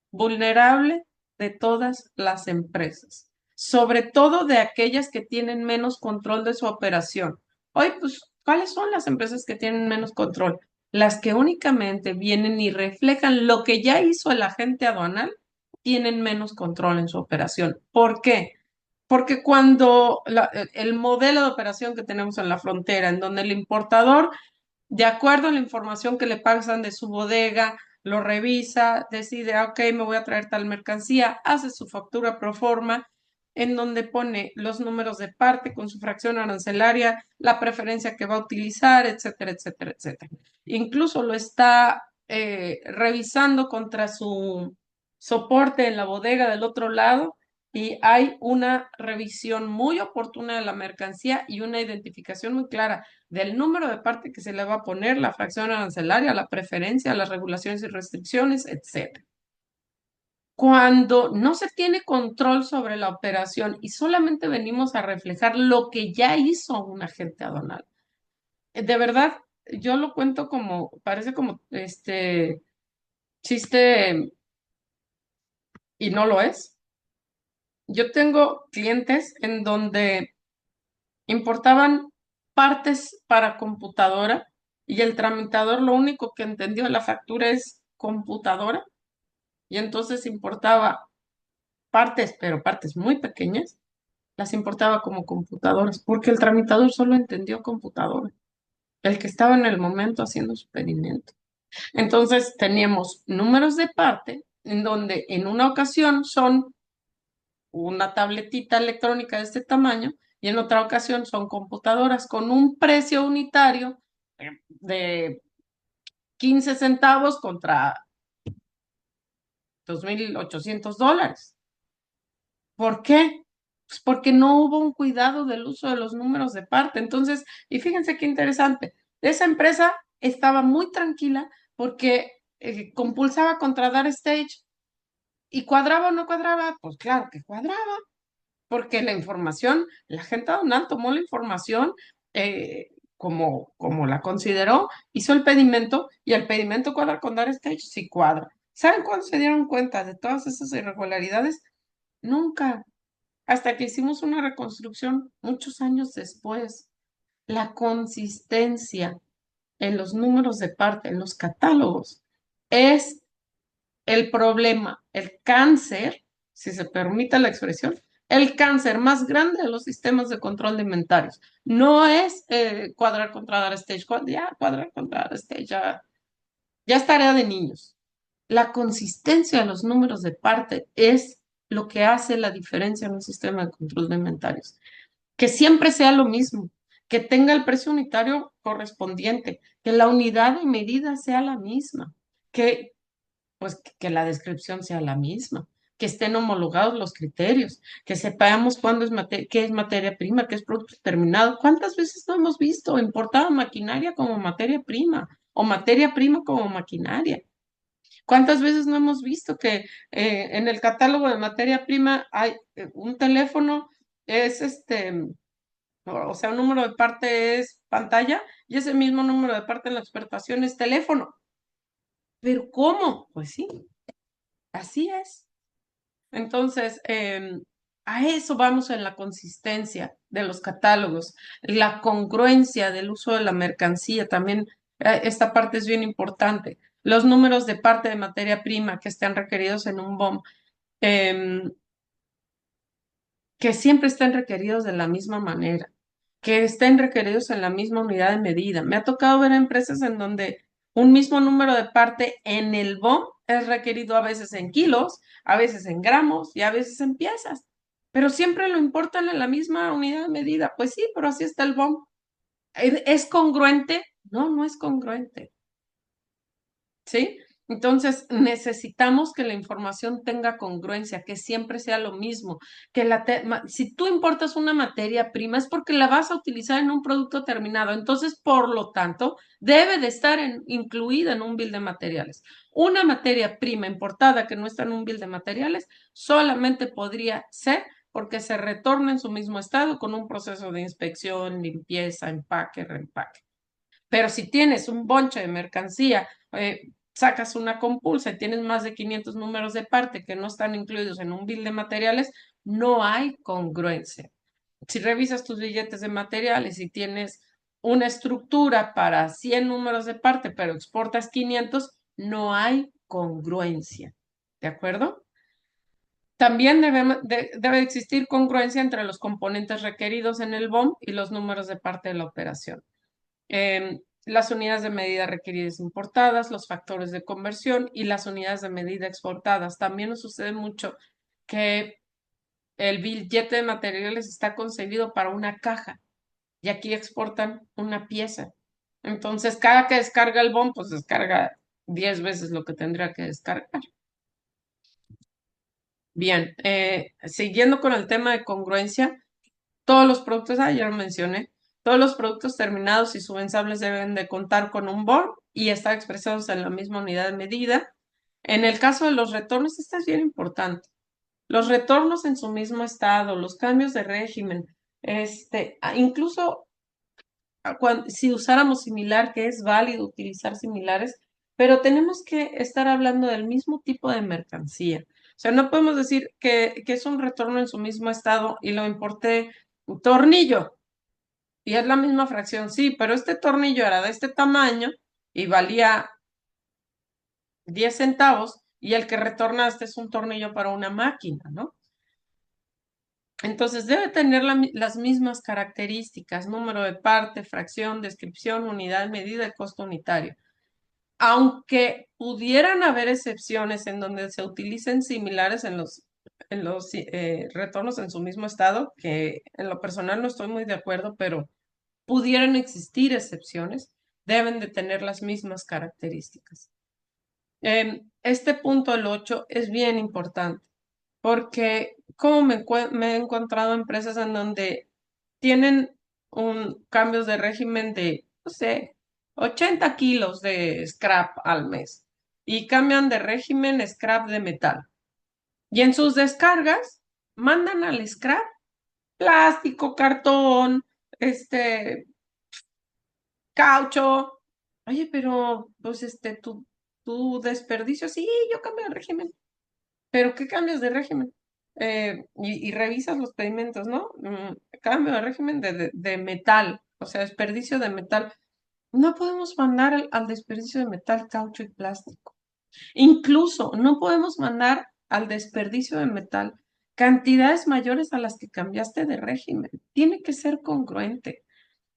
vulnerable de todas las empresas, sobre todo de aquellas que tienen menos control de su operación. Hoy, pues, ¿cuáles son las empresas que tienen menos control? Las que únicamente vienen y reflejan lo que ya hizo el agente aduanal, tienen menos control en su operación. ¿Por qué? Porque cuando el modelo de operación que tenemos en la frontera, en donde el importador, de acuerdo a la información que le pasan de su bodega, lo revisa, decide, ok, me voy a traer tal mercancía, hace su factura pro forma, en donde pone los números de parte con su fracción arancelaria, la preferencia que va a utilizar, etcétera, etcétera, etcétera. Incluso lo está revisando contra su soporte en la bodega del otro lado y hay una revisión muy oportuna de la mercancía y una identificación muy clara del número de parte que se le va a poner, la fracción arancelaria, la preferencia, las regulaciones y restricciones, etcétera. Cuando no se tiene control sobre la operación y solamente venimos a reflejar lo que ya hizo un agente aduanal, de verdad, yo lo cuento como, parece como chiste y no lo es. Yo tengo clientes en donde importaban partes para computadora y el tramitador lo único que entendió de la factura es computadora y entonces importaba partes, pero partes muy pequeñas, las importaba como computadoras porque el tramitador solo entendió computadora, el que estaba en el momento haciendo su pedimento. Entonces teníamos números de parte en donde en una ocasión son una tabletita electrónica de este tamaño y en otra ocasión son computadoras con un precio unitario de 15 centavos contra $2,800. ¿Por qué? Pues porque no hubo un cuidado del uso de los números de parte. Entonces, y fíjense qué interesante, esa empresa estaba muy tranquila porque compulsaba contra Dar Stage y cuadraba o no cuadraba, pues claro que cuadraba porque la información, la gente aduanal tomó la información como la consideró, hizo el pedimento y el pedimento cuadra con Dar Stage, sí cuadra. ¿Saben cuándo se dieron cuenta de todas esas irregularidades? Nunca, hasta que hicimos una reconstrucción muchos años después. La consistencia en los números de parte, en los catálogos, es el problema, el cáncer, si se permite la expresión, el cáncer más grande de los sistemas de control de inventarios. No es cuadrar contra dar stage, ya cuadrar contra dar stage, ya es tarea de niños. La consistencia de los números de parte es lo que hace la diferencia en un sistema de control de inventarios. Que siempre sea lo mismo, que tenga el precio unitario correspondiente, que la unidad de medida sea la misma, que pues que la descripción sea la misma, que estén homologados los criterios, que sepamos cuándo qué es materia prima, qué es producto terminado. ¿Cuántas veces no hemos visto importada maquinaria como materia prima o materia prima como maquinaria? ¿Cuántas veces no hemos visto que en el catálogo de materia prima hay un teléfono, es o sea, un número de parte es pantalla y ese mismo número de parte en la exportación es teléfono? ¿Pero cómo? Pues sí, así es. Entonces, a eso vamos en la consistencia de los catálogos, la congruencia del uso de la mercancía, también esta parte es bien importante. Los números de parte de materia prima que estén requeridos en un BOM, em, que siempre estén requeridos de la misma manera, que estén requeridos en la misma unidad de medida. Me ha tocado ver empresas en donde un mismo número de parte en el BOM es requerido a veces en kilos, a veces en gramos y a veces en piezas. pero siempre lo importan en la misma unidad de medida. Pues sí, pero así está el BOM. ¿Es congruente? No, no es congruente. ¿Sí? Entonces, necesitamos que la información tenga congruencia, que siempre sea lo mismo, que si tú importas una materia prima es porque la vas a utilizar en un producto terminado, entonces, por lo tanto, debe de estar incluida en un bill de materiales. Una materia prima importada que no está en un bill de materiales solamente podría ser porque se retorna en su mismo estado con un proceso de inspección, limpieza, empaque, reempaque. Pero si tienes un bonche de mercancía, sacas una compulsa y tienes más de 500 números de parte que no están incluidos en un bill de materiales, no hay congruencia. Si revisas tus billetes de materiales y tienes una estructura para 100 números de parte, pero exportas 500, no hay congruencia. ¿De acuerdo? También debe existir congruencia entre los componentes requeridos en el BOM y los números de parte de la operación. Las unidades de medida requeridas importadas, los factores de conversión y las unidades de medida exportadas. También nos sucede mucho que el billete de materiales está concebido para una caja y aquí exportan una pieza. Entonces, cada que descarga el BOM, pues descarga 10 veces lo que tendría que descargar. Bien, siguiendo con el tema de congruencia, todos los productos, ya lo mencioné, todos los productos terminados y subvensables deben de contar con un BOR y estar expresados en la misma unidad de medida. En el caso de los retornos, esto es bien importante. Los retornos en su mismo estado, los cambios de régimen, incluso si usáramos similar, que es válido utilizar similares, pero tenemos que estar hablando del mismo tipo de mercancía. O sea, no podemos decir que es un retorno en su mismo estado y lo importé un tornillo y es la misma fracción, sí, pero este tornillo era de este tamaño y valía 10 centavos y el que retornaste es un tornillo para una máquina, ¿no? Entonces debe tener las mismas características, número de parte, fracción, descripción, unidad, medida y costo unitario. Aunque pudieran haber excepciones en donde se utilicen similares en los retornos en su mismo estado, que en lo personal no estoy muy de acuerdo, pero pudieran existir excepciones, deben de tener las mismas características. Este punto, el 8, es bien importante porque como me he encontrado empresas en donde tienen cambios de régimen de, no sé, 80 kilos de scrap al mes y cambian de régimen scrap de metal. Y en sus descargas mandan al scrap plástico, cartón, caucho. Oye, pero pues tu desperdicio, sí, yo cambio de régimen. ¿Pero qué cambios de régimen? Y revisas los pedimentos, ¿no? Cambio de régimen de metal, o sea, desperdicio de metal. No podemos mandar al desperdicio de metal, caucho y plástico. Incluso no podemos mandar al desperdicio de metal cantidades mayores a las que cambiaste de régimen. Tiene que ser congruente.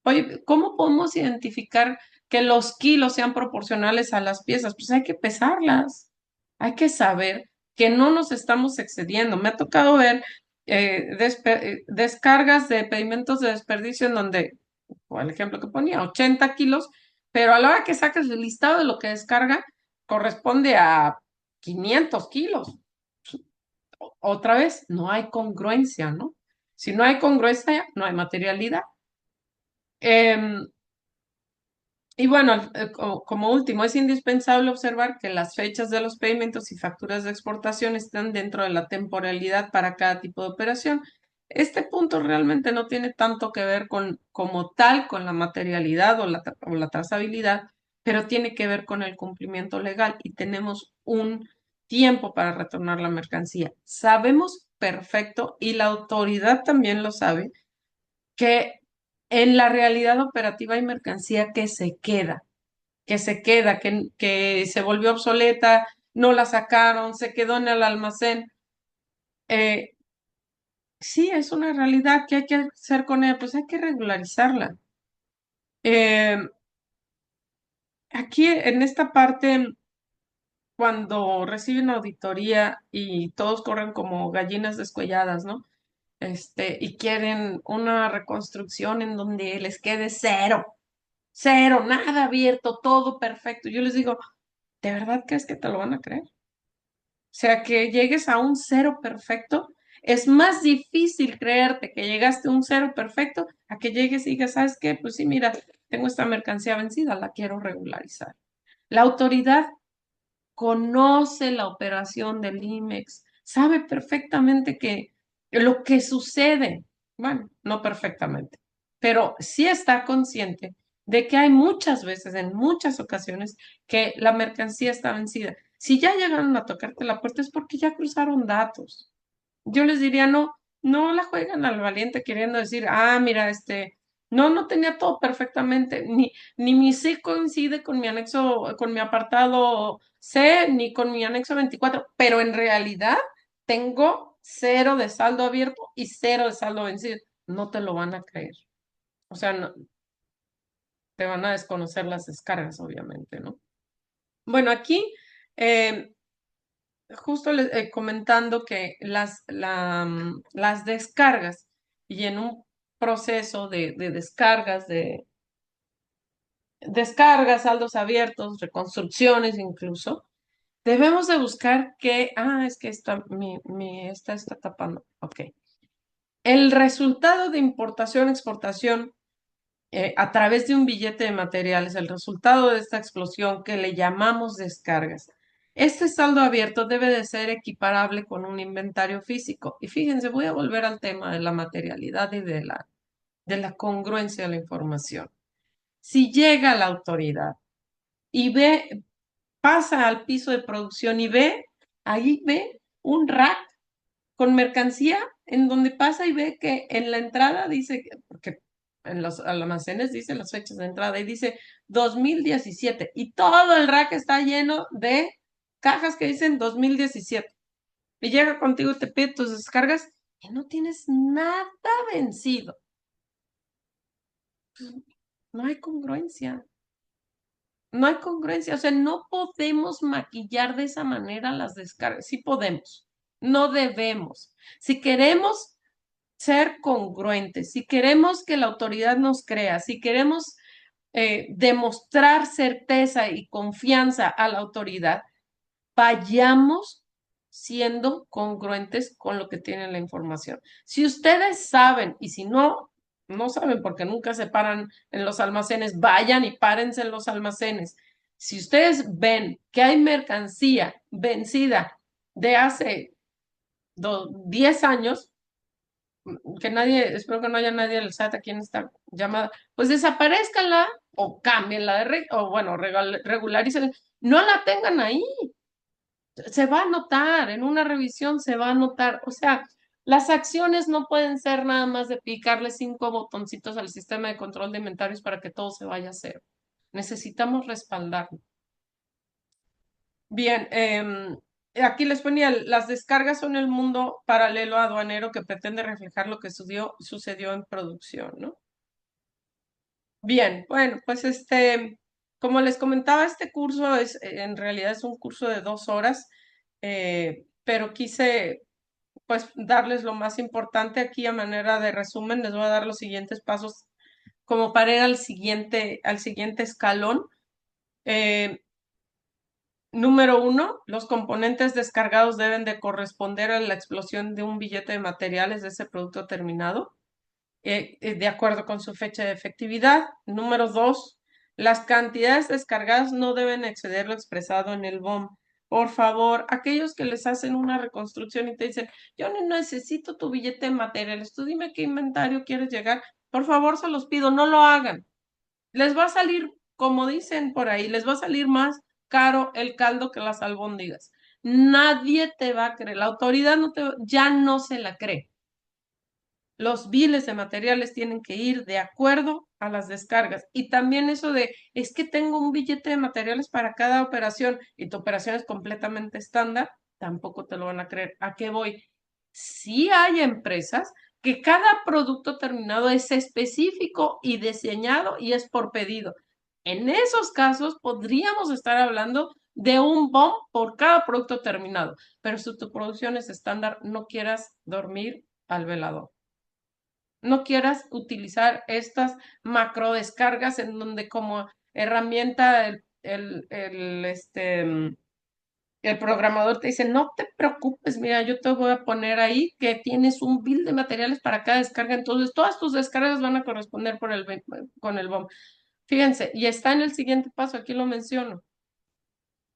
Oye, ¿cómo podemos identificar que los kilos sean proporcionales a las piezas? Pues hay que pesarlas. Hay que saber que no nos estamos excediendo. Me ha tocado ver descargas de pedimentos de desperdicio en donde, o el ejemplo que ponía, 80 kilos, pero a la hora que sacas el listado de lo que descarga, corresponde a 500 kilos. Otra vez, no hay congruencia, ¿no? Si no hay congruencia, no hay materialidad. Em, Y bueno, como último, es indispensable observar que las fechas de los pagamentos y facturas de exportación están dentro de la temporalidad para cada tipo de operación. Este punto realmente no tiene tanto que ver como tal con la materialidad o la trazabilidad, pero tiene que ver con el cumplimiento legal y tenemos un tiempo para retornar la mercancía. Sabemos perfecto y la autoridad también lo sabe que en la realidad operativa hay mercancía que se volvió obsoleta, no la sacaron, se quedó en el almacén. Eh, sí, es una realidad que hay que hacer con ella, pues hay que regularizarla. Eh, Aquí en esta parte, cuando reciben auditoría y todos corren como gallinas descuelladas, ¿no? y quieren una reconstrucción en donde les quede cero, cero, nada abierto, todo perfecto. Yo les digo, ¿de verdad crees que te lo van a creer? O sea, que llegues a un cero perfecto, es más difícil creerte que llegaste a un cero perfecto a que llegues y digas, ¿sabes qué? Pues sí, mira, tengo esta mercancía vencida, la quiero regularizar. La autoridad conoce la operación del IMEX, sabe perfectamente que lo que sucede, bueno, no perfectamente, pero sí está consciente de que hay muchas veces, en muchas ocasiones, que la mercancía está vencida. Si ya llegaron a tocarte la puerta es porque ya cruzaron datos. Yo les diría, no, no la juegan al valiente queriendo decir, mira, no, no tenía todo perfectamente, ni mi sí coincide con mi anexo, con mi apartado C, ni con mi anexo 24, pero en realidad tengo cero de saldo abierto y cero de saldo vencido. No te lo van a creer. O sea, te van a desconocer las descargas, obviamente, ¿no? Bueno, aquí eh, justo comentando que las descargas y en un proceso de descargas, saldos abiertos, reconstrucciones incluso, debemos de buscar es que esta está tapando. Ok. El resultado de importación, exportación a través de un billete de materiales, el resultado de esta explosión que le llamamos descargas. Este saldo abierto debe de ser equiparable con un inventario físico. Y fíjense, voy a volver al tema de la materialidad y de la congruencia de la información. Si llega la autoridad y pasa al piso de producción y ahí ve un rack con mercancía en donde pasa y ve que en la entrada dice, porque en los almacenes dice las fechas de entrada y dice 2017 y todo el rack está lleno de cajas que dicen 2017 y llega contigo y te pide tus descargas y no tienes nada vencido. No hay congruencia. No hay congruencia, o sea, no podemos maquillar de esa manera las descargas. Sí podemos, no debemos. Si queremos ser congruentes, si queremos que la autoridad nos crea, si queremos demostrar certeza y confianza a la autoridad, vayamos siendo congruentes con lo que tiene la información. Si ustedes saben, y si no, no saben porque nunca se paran en los almacenes, vayan y párense en los almacenes. Si ustedes ven que hay mercancía vencida de hace 10 años, que nadie, espero que no haya nadie del SAT aquí en esta llamada, pues desaparezcanla o cámbienla o bueno, regularícenla, no la tengan ahí, se va a notar, en una revisión se va a notar, o sea, las acciones no pueden ser nada más de picarle 5 botoncitos al sistema de control de inventarios para que todo se vaya a cero. Necesitamos respaldarlo. Bien, aquí les ponía, las descargas son el mundo paralelo aduanero que pretende reflejar lo que sucedió en producción, ¿no? Bien, bueno, pues como les comentaba, este curso en realidad es un curso de 2 horas, pero quise pues darles lo más importante aquí a manera de resumen. Les voy a dar los siguientes pasos como para ir al siguiente escalón. Eh, Número 1, los componentes descargados deben de corresponder a la explosión de un billete de materiales de ese producto terminado, de acuerdo con su fecha de efectividad. Número 2, las cantidades descargadas no deben exceder lo expresado en el BOM. Por favor, aquellos que les hacen una reconstrucción y te dicen, yo no necesito tu billete de materiales, tú dime qué inventario quieres llegar, por favor, se los pido, no lo hagan. Les va a salir, como dicen por ahí, les va a salir más caro el caldo que las albóndigas. Nadie te va a creer, la autoridad ya no se la cree. Los biles de materiales tienen que ir de acuerdo a las descargas. Y también eso es que tengo un billete de materiales para cada operación y tu operación es completamente estándar, tampoco te lo van a creer. ¿A qué voy? Sí hay empresas que cada producto terminado es específico y diseñado y es por pedido. En esos casos podríamos estar hablando de un BOM por cada producto terminado, pero si tu producción es estándar, no quieras dormir al velador. No quieras utilizar estas macro descargas en donde como herramienta el programador te dice, no te preocupes, mira, yo te voy a poner ahí que tienes un bill de materiales para cada descarga, entonces todas tus descargas van a corresponder con el BOM. Fíjense, y está en el siguiente paso, aquí lo menciono.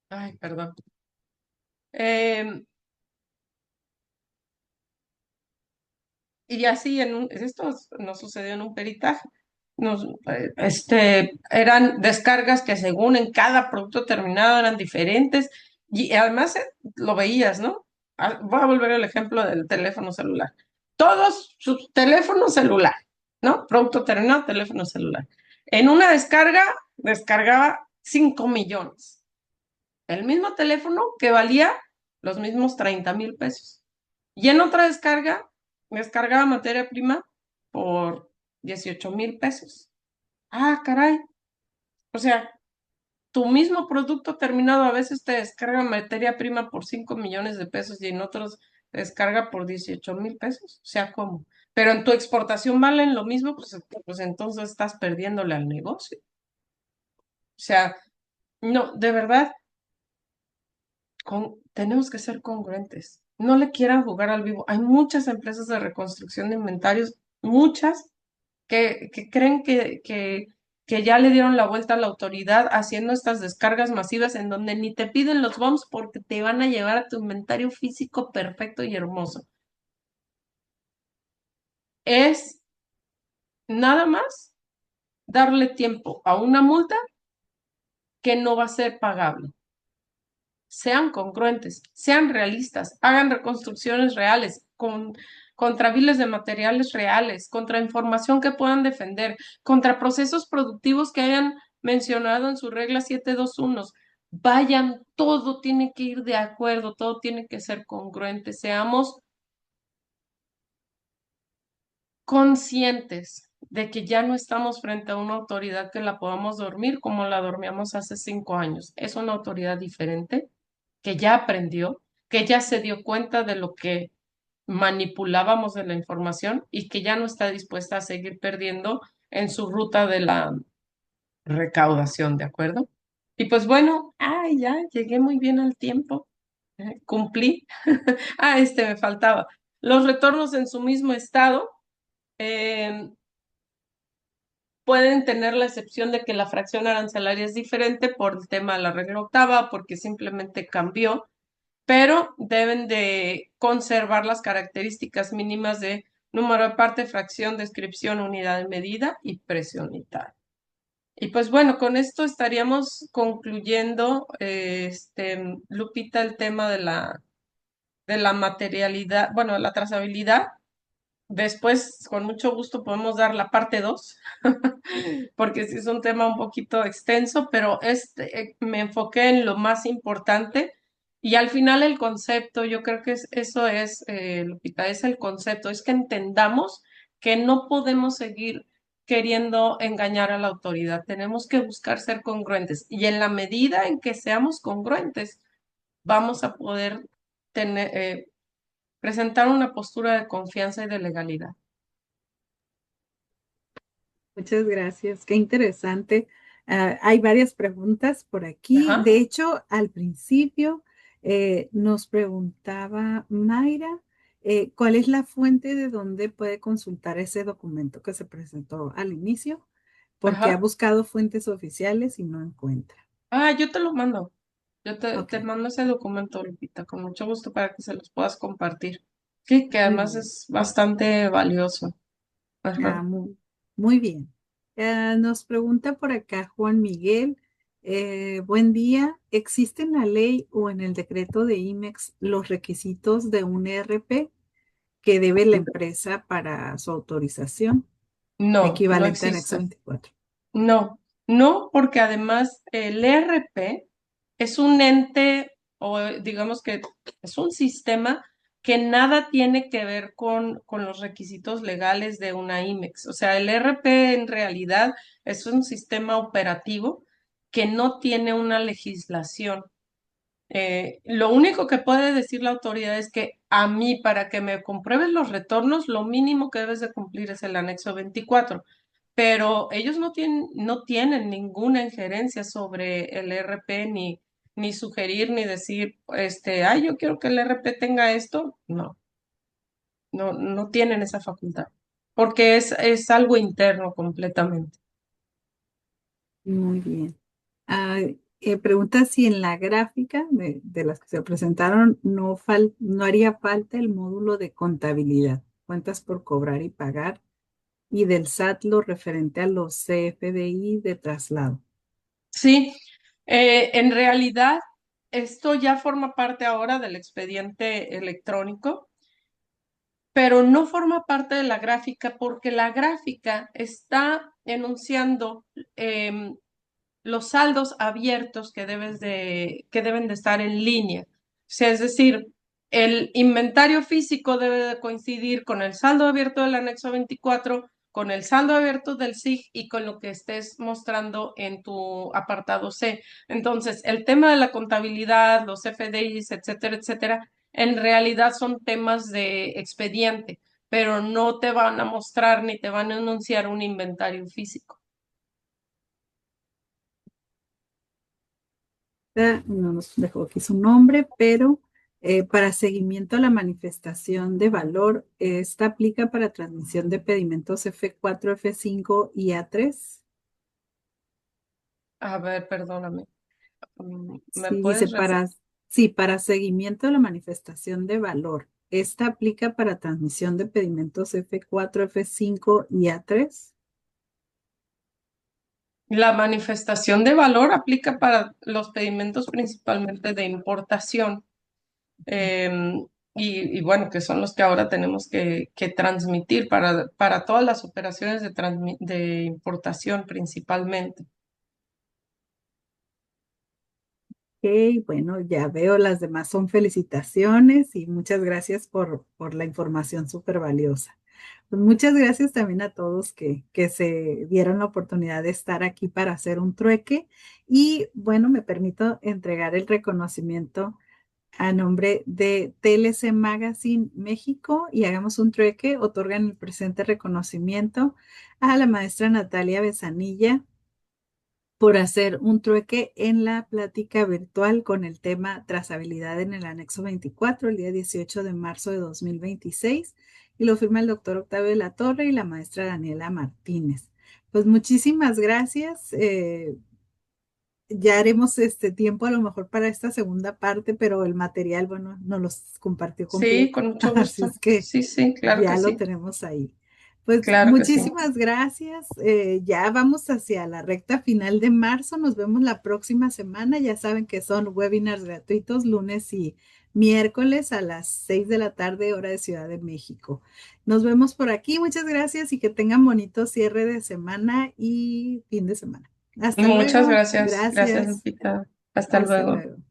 Ay, perdón. Em, Y así esto nos sucedió en un peritaje. Eran descargas que según en cada producto terminado eran diferentes y además lo veías, ¿no? Voy a volver al ejemplo del teléfono celular. Todos sus teléfonos celular, ¿no? Producto terminado, teléfono celular. En una descarga, descargaba 5 millones. El mismo teléfono que valía los mismos 30,000 pesos. Y en otra descarga, descargaba materia prima por 18,000 pesos. Ah, caray. O sea, tu mismo producto terminado a veces te descarga materia prima por 5 millones de pesos y en otros te descarga por 18,000 pesos. O sea, ¿cómo? Pero en tu exportación valen lo mismo, pues entonces estás perdiéndole al negocio. O sea, no, de verdad, tenemos que ser congruentes. No le quieran jugar al vivo. Hay muchas empresas de reconstrucción de inventarios, muchas, que creen que ya le dieron la vuelta a la autoridad haciendo estas descargas masivas en donde ni te piden los BOMs porque te van a llevar a tu inventario físico perfecto y hermoso. Es nada más darle tiempo a una multa que no va a ser pagable. Sean congruentes, sean realistas, hagan reconstrucciones reales contra biles de materiales reales, contra información que puedan defender, contra procesos productivos que hayan mencionado en su regla 721. Vayan, todo tiene que ir de acuerdo, todo tiene que ser congruente. Seamos conscientes de que ya no estamos frente a una autoridad que la podamos dormir como la dormíamos hace 5 años. Es una autoridad diferente que ya aprendió, que ya se dio cuenta de lo que manipulábamos de la información y que ya no está dispuesta a seguir perdiendo en su ruta de la recaudación, ¿de acuerdo? Y pues bueno, ay, ya llegué muy bien al tiempo, cumplí. Me faltaba. Los retornos en su mismo estado eh, pueden tener la excepción de que la fracción arancelaria es diferente por el tema de la regla octava, porque simplemente cambió, pero deben de conservar las características mínimas de número de parte, fracción, descripción, unidad de medida y precio unitaria. Y pues bueno, con esto estaríamos concluyendo, Lupita, el tema de la materialidad, bueno, de la trazabilidad. Después, con mucho gusto, podemos dar la parte 2 porque sí es un tema un poquito extenso, pero me enfoqué en lo más importante y al final el concepto, yo creo que eso es, Lupita, es el concepto, es que entendamos que no podemos seguir queriendo engañar a la autoridad, tenemos que buscar ser congruentes y en la medida en que seamos congruentes, vamos a poder presentar una postura de confianza y de legalidad. Muchas gracias, qué interesante. Hay varias preguntas por aquí. Ajá, De hecho, al principio nos preguntaba Mayra, ¿cuál es la fuente de donde puede consultar ese documento que se presentó al inicio? Porque ha ajá. buscado fuentes oficiales y no encuentra. Ah, yo te lo mando. Yo Ok, te mando ese documento, Lupita, con mucho gusto para que se los puedas compartir. Sí, que muy además bien. es bastante valioso. Ajá, Muy bien. Nos pregunta por acá Juan Miguel. Buen día. ¿Existe en la ley o en el decreto de IMEX los requisitos de un ERP que debe la empresa para su autorización, no, no equivalente a anexo existe. 24? No, no, porque además el ERP es un ente o digamos que es un sistema que nada tiene que ver con los requisitos legales de una IMEX. O sea, el ERP en realidad es un sistema operativo que no tiene una legislación. Lo único que puede decir la autoridad es que a mí, para que me compruebes los retornos, lo mínimo que debes de cumplir es el anexo 24, pero ellos no tienen ninguna injerencia sobre el RP, ni sugerir, ni decir, ay, yo quiero que el RP tenga esto. No, no tienen esa facultad, porque es algo interno completamente. Muy bien. Ah, pregunta si en la gráfica de las que se presentaron no haría falta el módulo de contabilidad, cuentas por cobrar y pagar, y del SAT lo referente a los CFDI de traslado. Sí, en realidad esto ya forma parte ahora del expediente electrónico, pero no forma parte de la gráfica porque la gráfica está enunciando los saldos abiertos que deben de estar en línea. O sea, es decir, el inventario físico debe de coincidir con el saldo abierto del anexo 24, con el saldo abierto del SIG y con lo que estés mostrando en tu apartado C. Entonces, el tema de la contabilidad, los FDIs, etcétera, etcétera, en realidad son temas de expediente, pero no te van a mostrar ni te van a anunciar un inventario físico. No nos dejó aquí su nombre, pero para seguimiento a la manifestación de valor, esta aplica para transmisión de pedimentos F4, F5 y A3. A ver, perdóname. ¿Me Sí, dice puedes repetir? sí, para seguimiento de la manifestación de valor. Esta aplica para transmisión de pedimentos F4, F5 y A3. La manifestación de valor aplica para los pedimentos principalmente de importación, em, y bueno, que son los que ahora tenemos que transmitir para todas las operaciones de importación principalmente. Ok, bueno, ya veo, las demás son felicitaciones y muchas gracias por la información súper valiosa. Pues muchas gracias también a todos que se dieron la oportunidad de estar aquí para hacer un trueque. Y bueno, me permito entregar el reconocimiento a nombre de TLC Magazine México y hagamos un trueque. Otorgan el presente reconocimiento a la maestra Natalia Besanilla por hacer un trueque en la plática virtual con el tema trazabilidad en el anexo 24, el día 18 de marzo de 2026, y lo firma el doctor Octavio de la Torre y la maestra Daniela Martínez. Pues muchísimas gracias. Ya haremos este tiempo a lo mejor para esta segunda parte, pero el material, bueno, nos los compartió Sí, completo. con mucho Así gusto. es que Sí, sí, claro que ya lo sí. tenemos ahí. Pues Claro que sí. muchísimas gracias. Ya vamos hacia la recta final de marzo. Nos vemos la próxima semana. Ya saben que son webinars gratuitos lunes y miércoles a las 6 de la tarde, hora de Ciudad de México. Nos vemos por aquí. Muchas gracias y que tengan bonito cierre de semana y fin de semana. Hasta Muchas luego. gracias. Gracias, Gracias. Lupita. Hasta Hasta luego. luego.